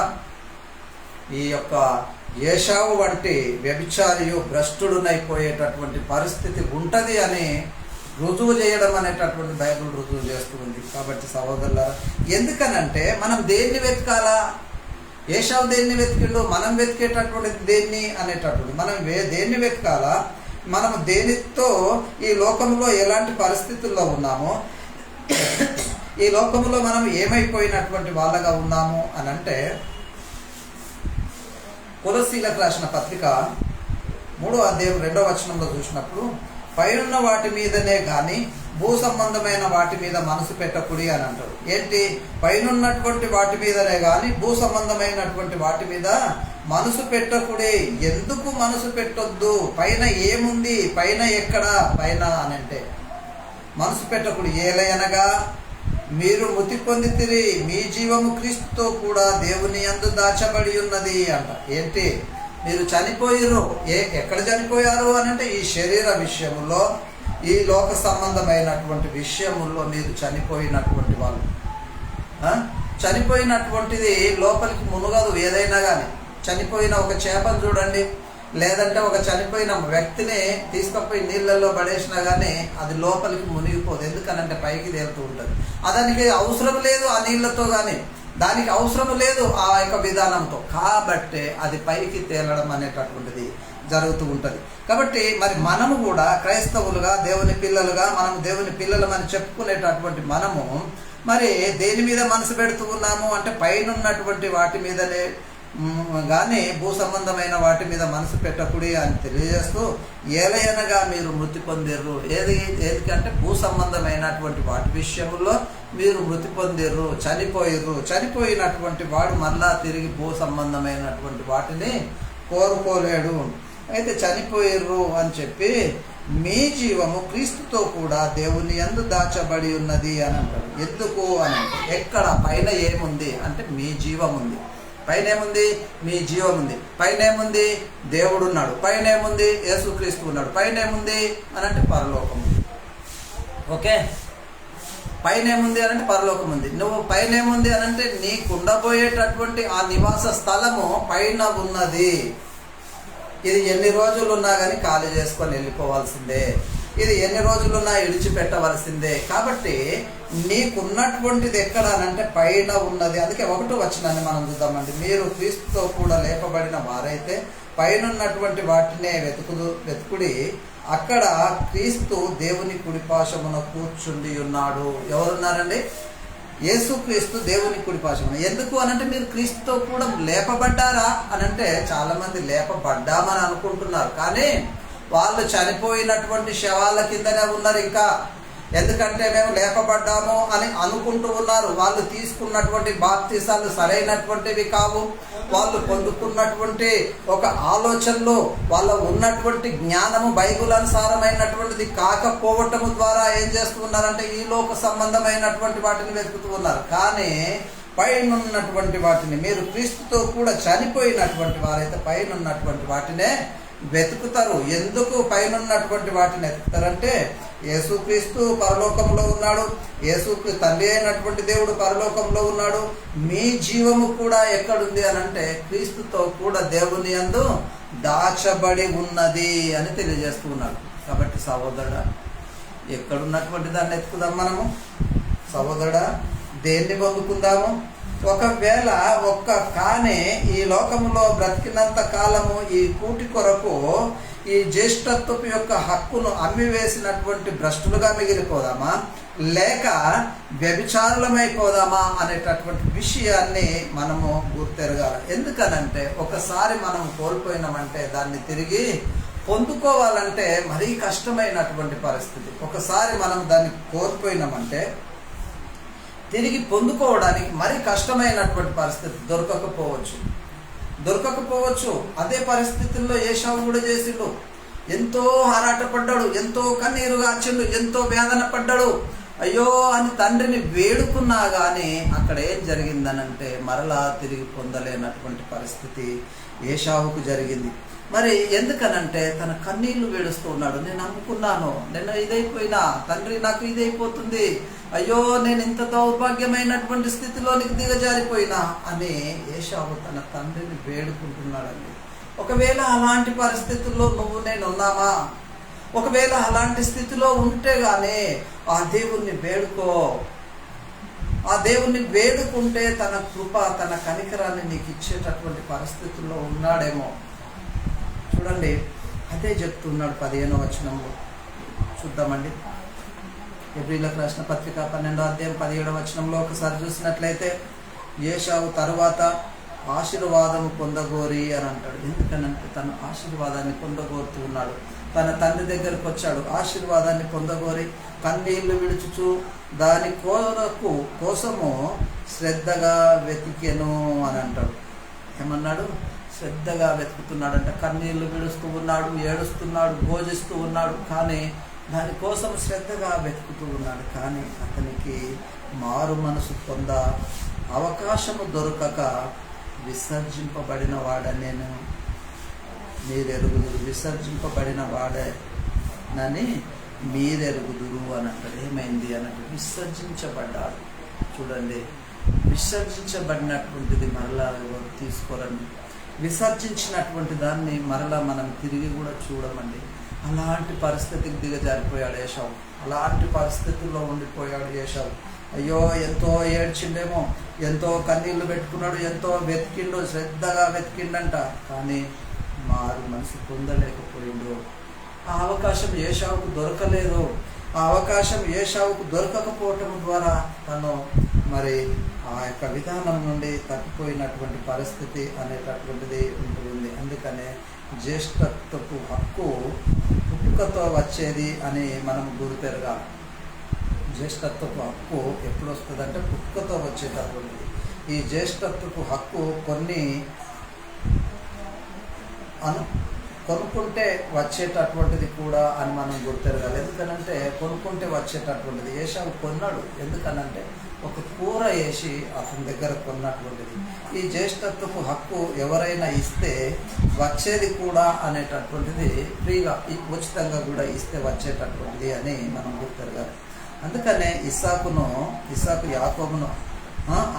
A: ఈ యొక్క ఏశావు వంటి వ్యభిచారియు, భ్రష్టుడునైపోయేటటువంటి పరిస్థితి ఉంటుంది అని రుజువు చేయడం అనేటటువంటి బైబిల్ రుజువు చేస్తుంది. కాబట్టి సహోదరులారా, ఎందుకనంటే మనం దేన్ని వెతకాలా? ఏశావు దేన్ని వెతికిండు, మనం వెతికేటటువంటిది దేన్ని అనేటటువంటి, మనం దేన్ని వెతకాలా? మనము దేనితో ఈ లోకంలో ఎలాంటి పరిస్థితుల్లో ఉన్నామో, ఈ లోకంలో మనం ఏమైపోయినటువంటి వాళ్ళగా ఉన్నాము అని అంటే కొలస్సీలకు రాసిన పత్రిక 3వ అధ్యాయం 2వ వచనంలో చూసినప్పుడు పైనున్న వాటి మీదనే కానీ భూ సంబంధమైన వాటి మీద మనసు పెట్టకుడి అని అంటాడు. ఏంటి? పైనున్నటువంటి వాటి మీదనే కానీ భూ సంబంధమైనటువంటి వాటి మీద మనసు పెట్టకుడి. ఎందుకు మనసు పెట్టొద్దు? పైన ఏముంది? పైన ఎక్కడ? పైన అని అంటే మనసు పెట్టకుడి. ఏలయనగా మీరు మృతి పొందితిరి, మీ జీవము క్రీస్తుతో కూడా దేవుని యందు దాచబడి ఉన్నది అంట. ఏంటి? మీరు చనిపోయిరు. ఎక్కడ చనిపోయారు అని అంటే ఈ శరీర విషయంలో, ఈ లోక సంబంధమైనటువంటి విషయముల్లో మీరు చనిపోయినటువంటి వాళ్ళు. చనిపోయినటువంటిది లోపలికి మునుగదు. ఏదైనా కానీ చనిపోయిన ఒక చేపను చూడండి, లేదంటే ఒక చనిపోయిన వ్యక్తిని తీసుకుపోయి నీళ్ళల్లో పడేసినా కానీ అది లోపలికి మునిగిపోదు. ఎందుకనంటే పైకి తేలుతూ ఉంటుంది. దానికి అవసరం లేదు ఆ నీళ్ళతో కానీ, దానికి అవసరం లేదు ఆ యొక్క విధానంతో. కాబట్టి అది పైకి తేలడం అనేటటువంటిది జరుగుతూ ఉంటుంది. కాబట్టి మరి మనము కూడా క్రైస్తవులుగా, దేవుని పిల్లలుగా, మనం దేవుని పిల్లలమని చెప్పుకునేటటువంటి మనము మరి దేని మీద మనసు పెడుతూ ఉన్నాము అంటే పైన ఉన్నటువంటి వాటి మీదనే కానీ భూ సంబంధమైన వాటి మీద మనసు పెట్టకుడి అని తెలియజేస్తూ, ఏలయనగా మీరు మృతి పొందిర్రు. ఏదికంటే భూ సంబంధమైనటువంటి వాటి విషయంలో మీరు మృతి పొందిర్రు, చనిపోయిర్రు. చనిపోయినటువంటి వాడు మళ్ళా తిరిగి భూ సంబంధమైనటువంటి వాటిని కోరుకోలేడు. అయితే చనిపోయిర్రు అని చెప్పి మీ జీవము క్రీస్తుతో కూడా దేవుని యందు దాచబడి ఉన్నది అని అంటాడు. ఎందుకు అని అంటే ఎక్కడ? పైన ఏముంది అంటే మీ జీవం ఉంది. పైన ఏముంది? మీ జీవం ఉంది. పైన ఏముంది? దేవుడు ఉన్నాడు. పైన ఏముంది? యేసుక్రీస్తు ఉన్నాడు. పైన ఏముంది అని అంటే పరలోకం ఉంది. ఓకే, పైన ఏముంది అని అంటే పరలోకం ఉంది. నువ్వు పైన ఏముంది అని అంటే నీకు ఉండబోయేటటువంటి ఆ నివాస స్థలము పైన ఉన్నది. ఇది ఎన్ని రోజులు ఉన్నా కానీ ఖాళీ చేసుకొని వెళ్ళిపోవాల్సిందే. ఇది ఎన్ని రోజులున్నా విడిచిపెట్టవలసిందే. కాబట్టి నీకున్నటువంటిది ఎక్కడ అనంటే పైన ఉన్నది. అందుకే 1వ వచనాన్ని మనం చూద్దామండి. మీరు క్రీస్తుతో కూడా లేపబడిన వారైతే పైన ఉన్నటువంటి వాటినే వెతుకుడి, అక్కడ క్రీస్తు దేవుని కుడిపాశమున కూర్చుండి ఉన్నాడు. ఎవరున్నారండి? యేసుక్రీస్తు దేవుని కుడిపాశమున. ఎందుకు అనంటే మీరు క్రీస్తుతో కూడా లేపబడ్డారా అనంటే చాలా మంది లేపబడ్డామని అనుకుంటున్నారు, కానీ వాళ్ళు చనిపోయినటువంటి శవాల కిందనే ఉన్నారు ఇంకా. ఎందుకంటే మేము లేపబడ్డాము అని అనుకుంటూ ఉన్నారు. వాళ్ళు తీసుకున్నటువంటి బాప్తిసాలు సరైనటువంటివి కావు. వాళ్ళు పొందుకున్నటువంటి ఒక ఆలోచనలు, వాళ్ళ ఉన్నటువంటి జ్ఞానము బైబిల్ అనుసారమైనటువంటిది కాకపోవటము ద్వారా ఏం చేస్తూ ఉన్నారంటే ఈ లోక సంబంధమైనటువంటి వాటిని వెతుకుతూ ఉన్నారు. కానీ పైన ఉన్నటువంటి వాటిని, మీరు క్రీస్తుతో కూడా చనిపోయినటువంటి వారైతే పైన ఉన్నటువంటి వాటినే వెతుకుతారు. ఎందుకు పైన ఉన్నటువంటి వాటిని వెతుకుతారంటే యేసుక్రీస్తు పరలోకంలో ఉన్నాడు. యేసుక్రీస్తు తండ్రి అయినటువంటి దేవుడు పరలోకంలో ఉన్నాడు. మీ జీవము కూడా ఎక్కడుంది అని అంటే క్రీస్తుతో కూడా దేవుని యందు దాచబడి ఉన్నది అని తెలియజేస్తూ ఉన్నాడు. కాబట్టి సహోదరుడా, ఎక్కడున్నటువంటి దాన్ని ఎత్తుకుదాం మనము? సహోదరుడా, దేన్ని పొందుకుందాము? ఒకవేళ కానే ఈ లోకములో బ్రతికినంత కాలము ఈ కూటి కొరకు ఈ జ్యేష్ఠత్వపు యొక్క హక్కును అమ్మివేసినటువంటి భ్రష్టులుగా మిగిలిపోదామా, లేక వ్యభిచారులమైపోదామా అనేటటువంటి విషయాన్ని మనము గుర్తెరగాలి. ఎందుకనంటే ఒకసారి మనం కోల్పోయినామంటే దాన్ని తిరిగి పొందుకోవాలంటే మరీ కష్టమైనటువంటి పరిస్థితి. ఒకసారి మనం దాన్ని కోల్పోయినామంటే తిరిగి పొందుకోవడానికి మరీ కష్టమైనటువంటి పరిస్థితి. దొరకకపోవచ్చు. అదే పరిస్థితుల్లో ఏశావు కూడా చేసిండు. ఎంతో ఆరాటపడ్డాడు, ఎంతో కన్నీరు గార్చిండు, ఎంతో వేదన పడ్డాడు. అయ్యో అని తండ్రిని వేడుకున్నా కానీ అక్కడ ఏం జరిగిందనంటే మరలా తిరిగి పొందలేనటువంటి పరిస్థితి ఏశావుకు జరిగింది. మరి ఎందుకనంటే తన కన్నీళ్లు వేడుస్తూ ఉన్నాడు. నేను నమ్ముకున్నాను, నేను ఇదైపోయినా, తండ్రి నాకు ఇదైపోతుంది, అయ్యో నేను ఇంత దౌర్భాగ్యమైనటువంటి స్థితిలోనికి దిగజారిపోయినా అని ఏశావు తన తండ్రిని వేడుకుంటున్నాడండి. ఒకవేళ అలాంటి పరిస్థితుల్లో నువ్వు నేను ఉన్నామా? ఒకవేళ అలాంటి స్థితిలో ఉంటే గానీ ఆ దేవుణ్ణి వేడుకో. ఆ దేవుణ్ణి వేడుకుంటే తన కృప, తన కనికరాన్ని నీకు ఇచ్చేటటువంటి పరిస్థితుల్లో ఉన్నాడేమో. చూడండి, అదే చెప్తున్నాడు 15వ వచనంలో. చూద్దామండి. ఎబ్రీలకు రాసిన పత్రిక 12వ అధ్యాయం 17వ వచనంలో ఒకసారి చూసినట్లయితే, ఏశావు తరువాత ఆశీర్వాదము పొందగోరి అని అంటాడు. ఎందుకనంటే తను ఆశీర్వాదాన్ని పొందగోరుతూ ఉన్నాడు. తన తండ్రి దగ్గరకు వచ్చాడు, ఆశీర్వాదాన్ని పొందగోరి కన్నీళ్లు విడుచుచు దాని కోసము శ్రద్ధగా వెతికెను అని అంటాడు. ఏమన్నాడు? శ్రద్ధగా వెతుకుతున్నాడంట. కన్నీళ్లు విడుస్తూ ఉన్నాడు, ఏడుస్తున్నాడు, భోజిస్తూ ఉన్నాడు, కానీ దానికోసం శ్రద్ధగా వెతుకుతూ ఉన్నాడు. కానీ అతనికి మారు మనసు పొంద అవకాశము దొరకక విసర్జింపబడిన వాడనేను మీరెరుగుదురు, విసర్జింపబడిన వాడనని మీరెరుగుదురు అని అంటాడు. ఏమైంది అన్నట్టు విసర్జించబడ్డాడు. చూడండి, విసర్జించబడినటువంటిది మరలా తీసుకోరండి. విసర్జించినటువంటి దాన్ని మరలా మనం తిరిగి కూడా చూడమండి. అలాంటి పరిస్థితికి దిగజారిపోయాడు ఏశావు. అలాంటి పరిస్థితుల్లో ఉండిపోయాడు ఏశావు. అయ్యో, ఎంతో ఏడ్చిండేమో, ఎంతో కన్నీళ్లు పెట్టుకున్నాడు, ఎంతో వెతికిండు, శ్రద్ధగా వెతికిండంట, కానీ మారు మనసు పొందలేకపోయిండు. ఆ అవకాశం ఏశావుకు దొరకలేదు. ఆ అవకాశం ఏశావుకు దొరకకపోవటం ద్వారా తను మరి ఆ యొక్క విధానం నుండి తప్పిపోయినటువంటి పరిస్థితి అనేటటువంటిది ఉంటుంది. అందుకనే జ్యేష్ఠత్వపు హక్కు పుట్టుకతో వచ్చేది అని మనం గుర్తెరగాలి. జ్యేష్ఠత్వపు హక్కు ఎప్పుడు వస్తుందంటే పుట్టుకతో వచ్చేటటువంటిది. ఈ జ్యేష్ఠత్వపు హక్కు కొన్ని కొనుక్కుంటే వచ్చేటటువంటిది కూడా అని మనం గుర్తెరగాలి. ఎందుకనంటే కొనుక్కుంటే వచ్చేటటువంటిది. ఏశావు కొన్నాడు. ఎందుకనంటే ఒక కూర వేసి అతని దగ్గర కొన్నటువంటిది. ఈ జ్యేష్ఠత్వపు హక్కు ఎవరైనా ఇస్తే వచ్చేది కూడా అనేటటువంటిది, ఫ్రీగా ఉచితంగా కూడా ఇస్తే వచ్చేటటువంటిది అని మనం గుర్తెరగాలి. అందుకనే ఇస్సాకు యాకోబును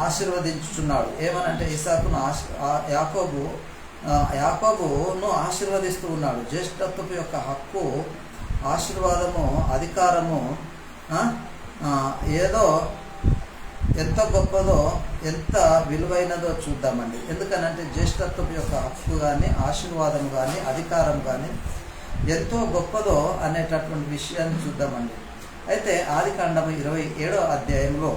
A: ఆశీర్వదించుచున్నాడు. ఏమనంటే యాకోబును ఆశీర్వదిస్తూ ఉన్నాడు. జ్యేష్ఠత్వపు యొక్క హక్కు, ఆశీర్వాదము, అధికారము ఏదో ఎంత గొప్పదో, ఎంత విలువైనదో చూద్దామండి. ఎందుకనంటే జ్యేష్ఠత్వపు యొక్క హక్కు కానీ, ఆశీర్వాదం కానీ, అధికారం కానీ ఎంతో గొప్పదో అనేటటువంటి విషయాన్ని చూద్దామండి. అయితే ఆదికాండము 27వ అధ్యాయంలో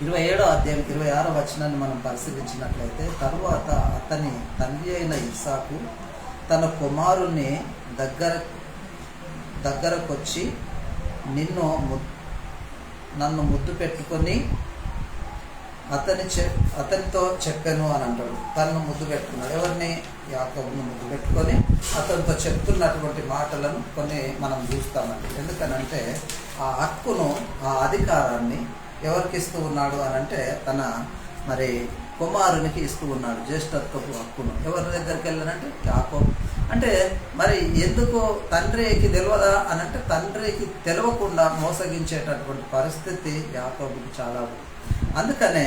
A: 26వ వచనాన్ని మనం పరిశీలించినట్లయితే, తరువాత అతని తండ్రి అయిన ఇస్సాకు తన కుమారుణ్ణి దగ్గరకొచ్చి నన్ను ముద్దు పెట్టుకొని అతనితో చెప్పాను అని అంటాడు. తనను ముద్దు పెట్టుకున్నాడు. ఎవరిని? యాకోబును ముద్దు పెట్టుకొని అతనితో చెప్తున్నటువంటి మాటలను కొన్ని మనం చూస్తామండి. ఎందుకనంటే ఆ హక్కును, ఆ అధికారాన్ని ఎవరికి ఇస్తూ ఉన్నాడు అని అంటే తన మరి కుమారునికి ఇస్తూ ఉన్నాడు. జ్యేష్ఠత్వపు హక్కును ఎవరి దగ్గరికి వెళ్ళానంటే యాకోబు. అంటే మరి ఎందుకు తండ్రికి తెలియదా అని అంటే తండ్రికి తెలియకుండా మోసగించేటటువంటి పరిస్థితి యాకోబుకి చాలా ఉంది. అందుకనే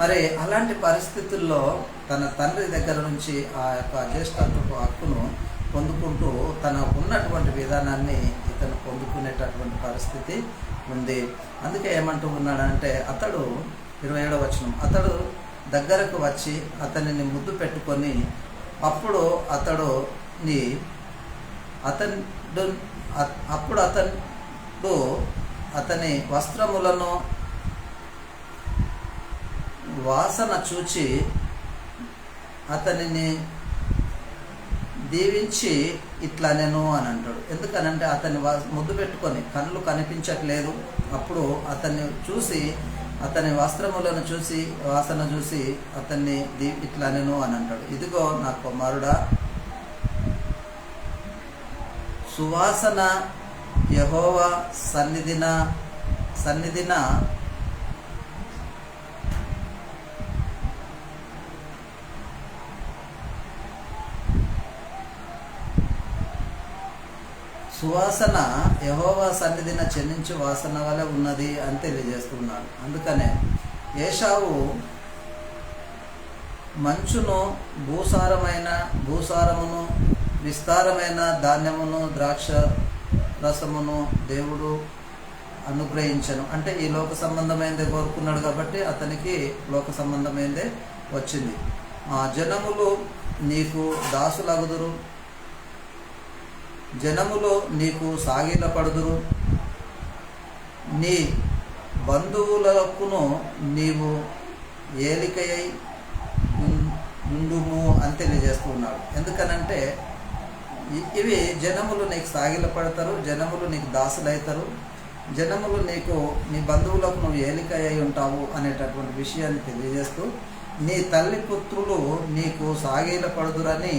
A: మరి అలాంటి పరిస్థితుల్లో తన తండ్రి దగ్గర నుంచి ఆ యొక్క జ్యేష్ఠత్వపు హక్కును పొందుకుంటూ తన ఉన్నటువంటి విధానాన్ని ఇతను పొందుకునేటటువంటి పరిస్థితి ఉంది. అందుకే ఏమంటూ ఉన్నాడంటే, అతడు 27వ వచనం, అతడు దగ్గరకు వచ్చి అతనిని ముద్దు పెట్టుకొని అప్పుడు అతడు అతని వస్త్రములను వాసన చూచి అతనిని దీవించి ఇట్లా నేను అని అంటాడు. ఎందుకనంటే అతన్ని ముద్దు పెట్టుకొని కళ్ళు కనిపించట్లేదు. అప్పుడు అతన్ని చూసి, అతని వస్త్రములను చూసి, వాసన చూసి అతన్ని ఇట్లా నేను అని అంటాడు. ఇదిగో నా కుమారుడా, సువాసన యెహోవా సన్నిధిన సువాసన యెహోవా సన్నిధిన చెల్లించు వాసన వలె ఉన్నది అని తెలియజేస్తున్నాడు. అందుకనే ఏశావు మంచును, భూసారమును, విస్తారమైన ధాన్యమును, ద్రాక్ష రసమును దేవుడు అనుగ్రహించను. అంటే ఈ లోక సంబంధమైనదే కోరుకున్నాడు కాబట్టి అతనికి లోక సంబంధమైనదే వచ్చింది. జనములు నీకు దాసులగుదురు, జనములు నీకు సాగిలపడుదురు, నీ బంధువులకును నీవు ఏలికయ్యి ఉండుము అని తెలియజేస్తూ ఉన్నాడు. ఎందుకనంటే ఇవి జనములు నీకు సాగిలపడతారు, జనములు నీకు దాసులవుతారు, జనములు నీకు నీ బంధువులకు నువ్వు ఏలిక అయి ఉంటావు అనేటటువంటి విషయాన్ని తెలియజేస్తూ నీ తల్లి పుత్రులు నీకు సాగిలపడుదురని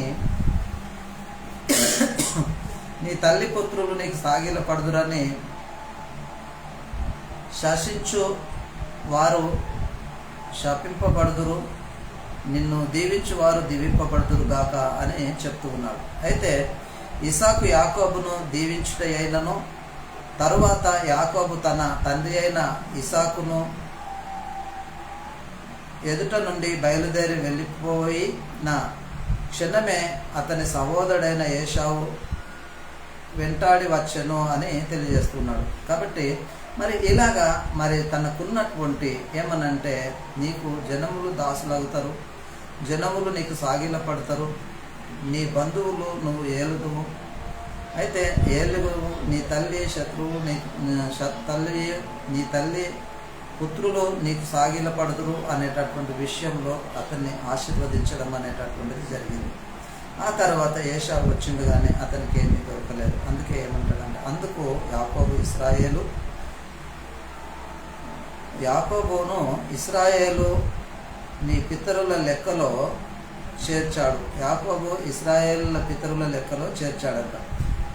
A: నీ తల్లి పుత్రులు నీకు సాగిలపడుదురని శాసించు వారు శాపింపబడుదురు, నిన్ను దీవించు వారు దీవింపబడుదురు గాక అని చెప్తూ ఉన్నాడు. అయితే ఇసాకు యాకోబును దీవించుట అయినను తరువాత యాకోబు తన తండ్రి అయిన ఇసాకును ఎదుట నుండి బయలుదేరి వెళ్ళిపోయిన క్షణమే అతని సహోదరుడైన ఏశావు వెంటాడి వచ్చెను అని తెలియజేస్తున్నాడు. కాబట్టి మరి ఇలాగా మరి తనకున్నటువంటి ఏమనంటే నీకు జనములు దాసులవుతారు, జనములు నీకు సాగిలపడతారు, నీ బంధువులు నువ్వు ఏలుదువు, అయితే ఏలుగు నీ తల్లి శత్రువు నీ తల్లి పుత్రులు నీకు సాగిలపడదురు అనేటటువంటి విషయంలో అతన్ని ఆశీర్వదించడం అనేటటువంటిది జరిగింది. ఆ తర్వాత ఏశావు వచ్చిండు కానీ అతనికి ఏమీ దొరకలేదు. అందుకే ఏమంటాడంటే అందుకు యాకోబును ఇశ్రాయేలు నీ పితరుల లెక్కలో చేర్చాడు. యాకోబు ఇశ్రాయేలుల పితరుల లెక్కలో చేర్చాడంట.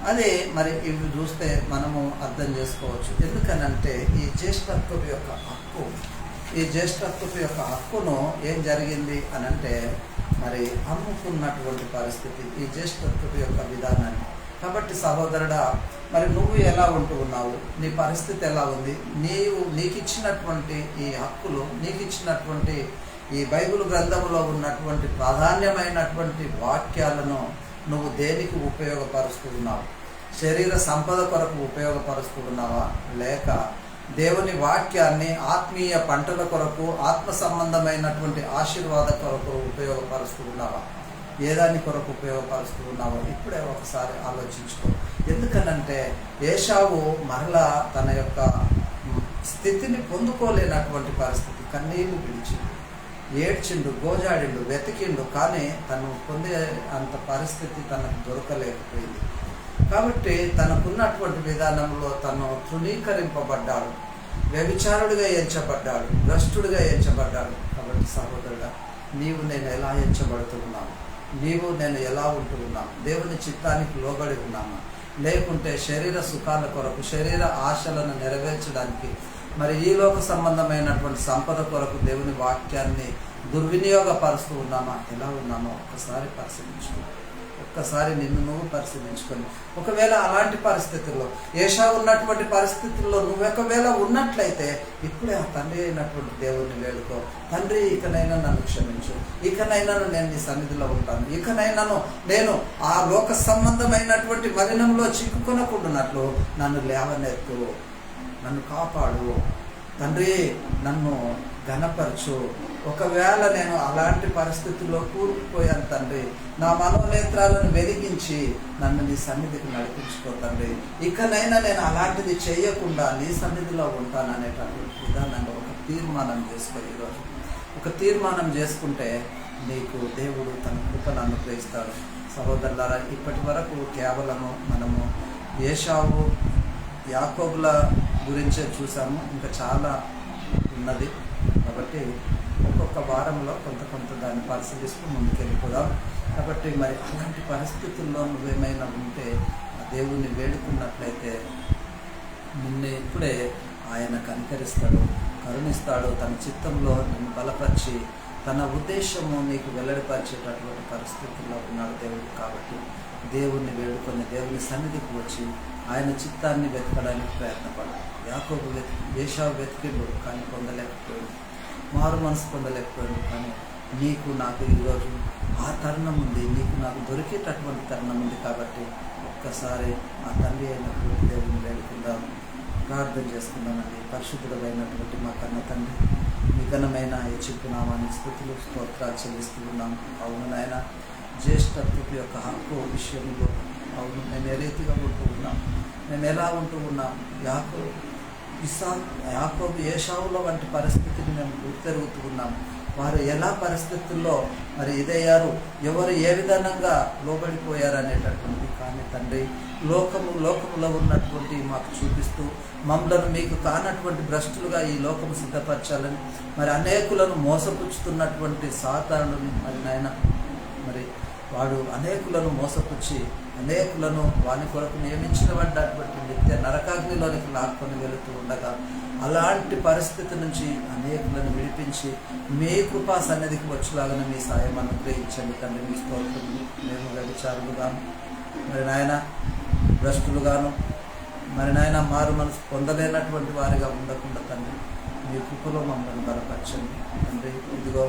A: అది మరి ఇవి చూస్తే మనము అర్థం చేసుకోవచ్చు. ఎందుకనంటే ఈ జ్యేష్ఠత్వపు యొక్క హక్కును ఏం జరిగింది అనంటే మరి అమ్ముకున్నటువంటి పరిస్థితి ఈ జ్యేష్ఠత్వపు యొక్క విధానాన్ని. కాబట్టి సహోదరుడా, మరి నువ్వు ఎలా ఉంటూ ఉన్నావు, నీ పరిస్థితి ఎలా ఉంది, నీకు ఇచ్చినటువంటి ఈ హక్కులు, నీకు ఇచ్చినటువంటి ఈ బైబిల్ గ్రంథంలో ఉన్నటువంటి ప్రాధాన్యమైనటువంటి వాక్యాలను నువ్వు దేనికి ఉపయోగపరుస్తూ ఉన్నావు? శరీర సంపద కొరకు ఉపయోగపరుస్తూ ఉన్నావా, లేక దేవుని వాక్యాన్ని ఆత్మీయ పంటల కొరకు, ఆత్మ సంబంధమైనటువంటి ఆశీర్వాద కొరకు ఉపయోగపరుస్తూ ఉన్నావా? ఏదాని కొరకు ఉపయోగపరుస్తూ ఉన్నావో ఇప్పుడే ఒకసారి ఆలోచించుకో. ఎందుకనంటే ఏశావు మరలా తన యొక్క స్థితిని పొందుకోలేనటువంటి పరిస్థితి, కన్నీళ్లు విడిచిండు, ఏడ్చిండు, గోజాడిండు, వెతికిండు, కానీ తను పొందే అంత పరిస్థితి తనకు దొరకలేకపోయింది. కాబట్టి తనకున్నటువంటి విధానంలో తను తృణీకరింపబడ్డాడు, వ్యభిచారుడిగా ఎంచబడ్డాడు, భ్రష్టుడిగా ఎంచబడ్డాడు. కాబట్టి సహోదరుడా, నీవు నేను ఎలా ఎంచబడుతున్నాను, నీవు నేను ఎలా ఉంటూ ఉన్నాను, దేవుని చిత్తానికి లోబడి ఉన్నామా, లేకుంటే శరీర సుఖాల కొరకు, శరీర ఆశలను నెరవేర్చడానికి, మరి ఈ లోక సంబంధమైనటువంటి సంపద కొరకు దేవుని వాక్యాన్ని దుర్వినియోగపరుస్తూ ఉన్నామా, ఎలా ఉన్నామో ఒక్కసారి పరిశీలించుకో. ఒక్కసారి నిన్ను నువ్వు పరిశీలించుకొని, ఒకవేళ అలాంటి పరిస్థితుల్లో, ఏశావు ఉన్నటువంటి పరిస్థితుల్లో నువ్వు ఒకవేళ ఉన్నట్లయితే ఇప్పుడే ఆ తండ్రి అయినటువంటి దేవుడిని వేడుకో. తండ్రి, ఇకనైనా నన్ను క్షమించు, ఇకనైనాను నేను నీ సన్నిధిలో ఉంటాను, ఇకనైనాను నేను ఆ లోక సంబంధమైనటువంటి మలినంలో చిక్కుకొనకుండానట్లు నన్ను లేవనెత్తు, నన్ను కాపాడు తండ్రి, నన్ను ఘనపరచు. ఒకవేళ నేను అలాంటి పరిస్థితుల్లో కూరుకుపోయాను తండ్రి, నా మనోనేత్రాలను వెలిగించి నన్ను నీ సన్నిధికి నడిపించుకో తండ్రి, ఇకనైనా నేను అలాంటిది చేయకుండా నీ సన్నిధిలో ఉంటాను అనేటటువంటి విధానంగా ఒక తీర్మానం చేసుకో. ఈరోజు ఒక తీర్మానం చేసుకుంటే నీకు దేవుడు తన కృపను అనుగ్రహిస్తాడు. సహోదరులారా, ఇప్పటి వరకు కేవలము మనము ఏశావు యాకోబుల గురించే చూసాము, ఇంకా చాలా ఉన్నది. కాబట్టి ఒక్కొక్క వారంలో కొంత దాన్ని పరిశీలిస్తూ ముందుకెళ్ళిపోదాం. కాబట్టి మరి అలాంటి పరిస్థితుల్లో నువ్వేమైనా ఉంటే దేవుణ్ణి వేడుకున్నట్లయితే నిన్ను ఇప్పుడే ఆయన కనికరిస్తాడు, కరుణిస్తాడు, తన చిత్తంలో నిన్ను బలపరిచి తన ఉద్దేశము నీకు వెల్లడిపరిచేటటువంటి పరిస్థితుల్లో ఉన్నాడు దేవుడు. కాబట్టి దేవుణ్ణి వేడుకొని దేవుని సన్నిధికి వచ్చి ఆయన చిత్తాన్ని వెతకడానికి ప్రయత్నపడు. యాకోబు ఏశావు వెతికిండు, కానీ పొందలేకపోయాడు, మారు మనసు పొందలేకపోయాడు. కానీ నీకు నాకు ఈరోజు ఆ తరుణం ఉంది, నీకు నాకు దొరికేటటువంటి తరుణం ఉంది. కాబట్టి ఒక్కసారి ఆ తండ్రి అయినటువంటి దేవుని వేడుకుందాం, ప్రార్థన చేసుకుందామండి. పరిశుద్ధుడైనటువంటి మా కన్న తండ్రి, మీ ఘనమైన హెచ్చింపు నామానికి స్తుతులు స్తోత్రాలు చెల్లిస్తూ ఉన్నాం. అవును నాయన, జ్యేష్ఠత్వపు యొక్క హక్కు విషయంలో అవును మేము ఏ రీతిగా ఉంటూ ఉన్నాం, మేము ఎలా ఉంటూ ఉన్నాం. యాకోబు ఏశావుల వంటి పరిస్థితిని మేము గుర్తెరుగుతూ ఉన్నాం. వారు ఎలా పరిస్థితుల్లో మరి ఇదయ్యారు, ఎవరు ఏ విధంగా లోబడిపోయారు అనేటటువంటి. కానీ తండ్రి లోకములో ఉన్నటువంటి మాకు చూపిస్తూ మమ్మలను మీకు కానటువంటి భ్రష్టులుగా ఈ లోకము సిద్ధపరచాలని, మరి అనేకులను మోసపుచ్చుతున్నటువంటి సాతానుని మరి నాయన, మరి వాడు అనేకులను మోసపుచ్చి అనేకులను వాని కొరకు నియమించబడ్డటువంటి నిత్య నరకాగ్నిలోనికి లాక్కొని వెళుతూ ఉండగా, అలాంటి పరిస్థితి నుంచి అనేకులను విడిపించి మీ కృపా సన్నిధికి వచ్చేలాగా మీ సాయం అనుగ్రహించండి తండ్రి. మీ స్తోత్రం. మేము వ్యభిచారులుగాను మరి నాయన భ్రష్టులుగాను మరి నాయన మారు మనసు పొందలేనటువంటి వారిగా ఉండకుండా తండ్రి మీ కృపలో మమ్మల్ని బలపరచండి తండ్రి. ఇదిగో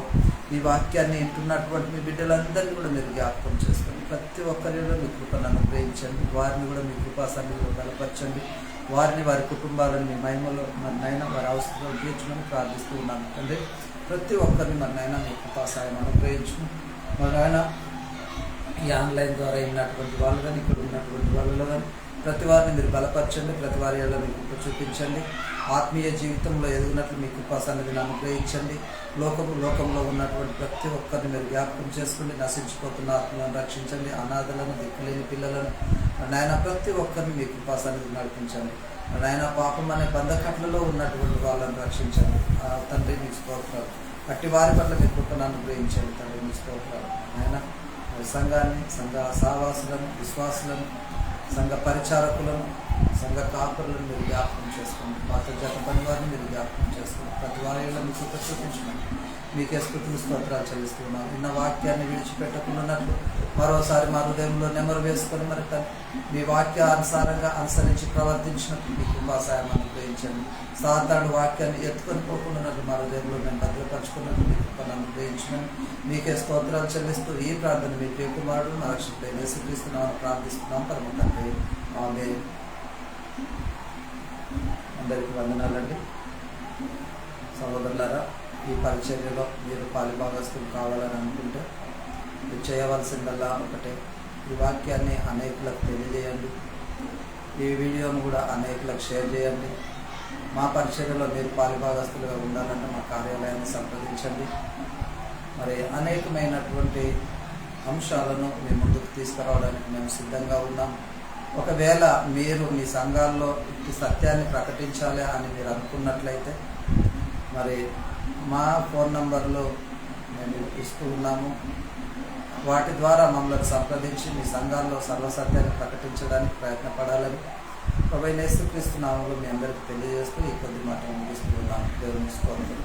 A: ఈ వాక్యాన్ని వింటున్నటువంటి మీ బిడ్డలందరినీ కూడా మీరు జ్ఞాపకం చేసుకోండి. ప్రతి ఒక్కరిలో మీ కృపను అనుగ్రహించండి. వారిని కూడా మీ కృపా సన్నిధిలో బలపరచండి. వారిని వారి కుటుంబాలను మీ మహిమలో మరి నైనా వారి అవసరాలు తీర్చమని ప్రార్థిస్తూ ఉన్నాను తండ్రి. ప్రతి ఒక్కరిని మరి నైనా మీ కృపా సాయం అనుగ్రహించు. మరి నాయన ఈ ఆన్లైన్ ద్వారా విన్నటువంటి వాళ్ళు కానీ ఇక్కడ ఉన్నటువంటి వాళ్ళలో కానీ ప్రతి వారిని మీరు బలపరచండి. ప్రతి వారి ఏళ్ళ మీ కృప చూపించండి. ఆత్మీయ జీవితంలో ఎదుగునట్లు మీ కృపా సన్నిధిని అనుగ్రహించండి. లోకంలో ఉన్నటువంటి ప్రతి ఒక్కరిని మీరు జ్ఞాపకం చేసుకోండి. నశించిపోతున్న ఆత్మలను రక్షించండి. అనాథలను, దిక్కులేని పిల్లలను నాయన ప్రతి ఒక్కరిని మీ కృపా సన్నిధిని నడిపించండి. నాయన పాపం అనే బంధకట్లలో ఉన్నటువంటి వాళ్ళని రక్షించండి తండ్రి. మీ స్తోత్రాలు. అట్టి వారి పట్ల మీ కృపను అనుగ్రహించండి తండ్రి. మీ స్తోత్రాలు. ఆయన సంఘాన్ని, సంఘ సహవాసులను, విశ్వాసులను, సంఘ పరిచారకులను, సంఘ కాపురులను మీరు జ్ఞాపకం చేసుకోండి. మాతో జత పని వారిని మీరు జ్ఞాపకం చేసుకోండి. ప్రతి వారిలో మీ కృప చూపించండి. మీకే స్తుతులు స్తోత్రాలు చెల్లిస్తున్నాం. నిన్న వాక్యాన్ని విడిచిపెట్టకున్నట్లు మరోసారి మా హృదయంలో నెమరు వేసుకొని మరి మీ వాక్యానుసారంగా అనుసరించి ప్రవర్తించినట్టు మీ కృపా సాయం అనుగ్రహించండి. సాతాను వాక్యాన్ని ఎత్తుకొని పోకున్నట్టు మా హృదయంలో మేము భద్రపరచుకున్నట్టు మీ కృపను అనుగ్రహించమని మీకే స్తోత్రాలు చెల్లిస్తూ ఈ ప్రార్థన మీ ప్రియకుమారుడు మా రక్షకుడైన యేసుక్రీస్తునామమున ప్రార్థిస్తున్నాం పరమ తండ్రి. ఆమేన్. అందరికీ వందనాలండి. సహోదరులారా, ఈ పరిచర్యలో మీరు పాలిభాగస్తులు కావాలని అనుకుంటే మీరు చేయవలసిందల్లా ఒకటే, ఈ వాక్యాన్ని అనేకులకు తెలియజేయండి. ఈ వీడియోను కూడా అనేకులకు షేర్ చేయండి. మా పరిచర్యలో మీరు పాలిభాగస్తులుగా ఉండాలంటే మా కార్యాలయాన్ని సంప్రదించండి. మరి అనేకమైనటువంటి అంశాలను మీ ముందుకు తీసుకురావడానికి మేము సిద్ధంగా ఉన్నాం. ఒకవేళ మీరు మీ సంఘాల్లో ఈ సత్యాన్ని ప్రకటించాలి అని మీరు అనుకున్నట్లయితే మరి మా ఫోన్ నంబర్లు మేము ఇస్తూ ఉన్నాము. వాటి ద్వారా మమ్మల్ని సంప్రదించి మీ సంఘాల్లో సర్వసత్యాన్ని ప్రకటించడానికి ప్రయత్నపడాలని ప్రభువైన యేసుక్రీస్తు నామములో మీ అందరికీ తెలియజేస్తూ ఈ కొద్ది మాట ముగిస్తూ ఉన్నాము. దేవుని స్తోత్రం.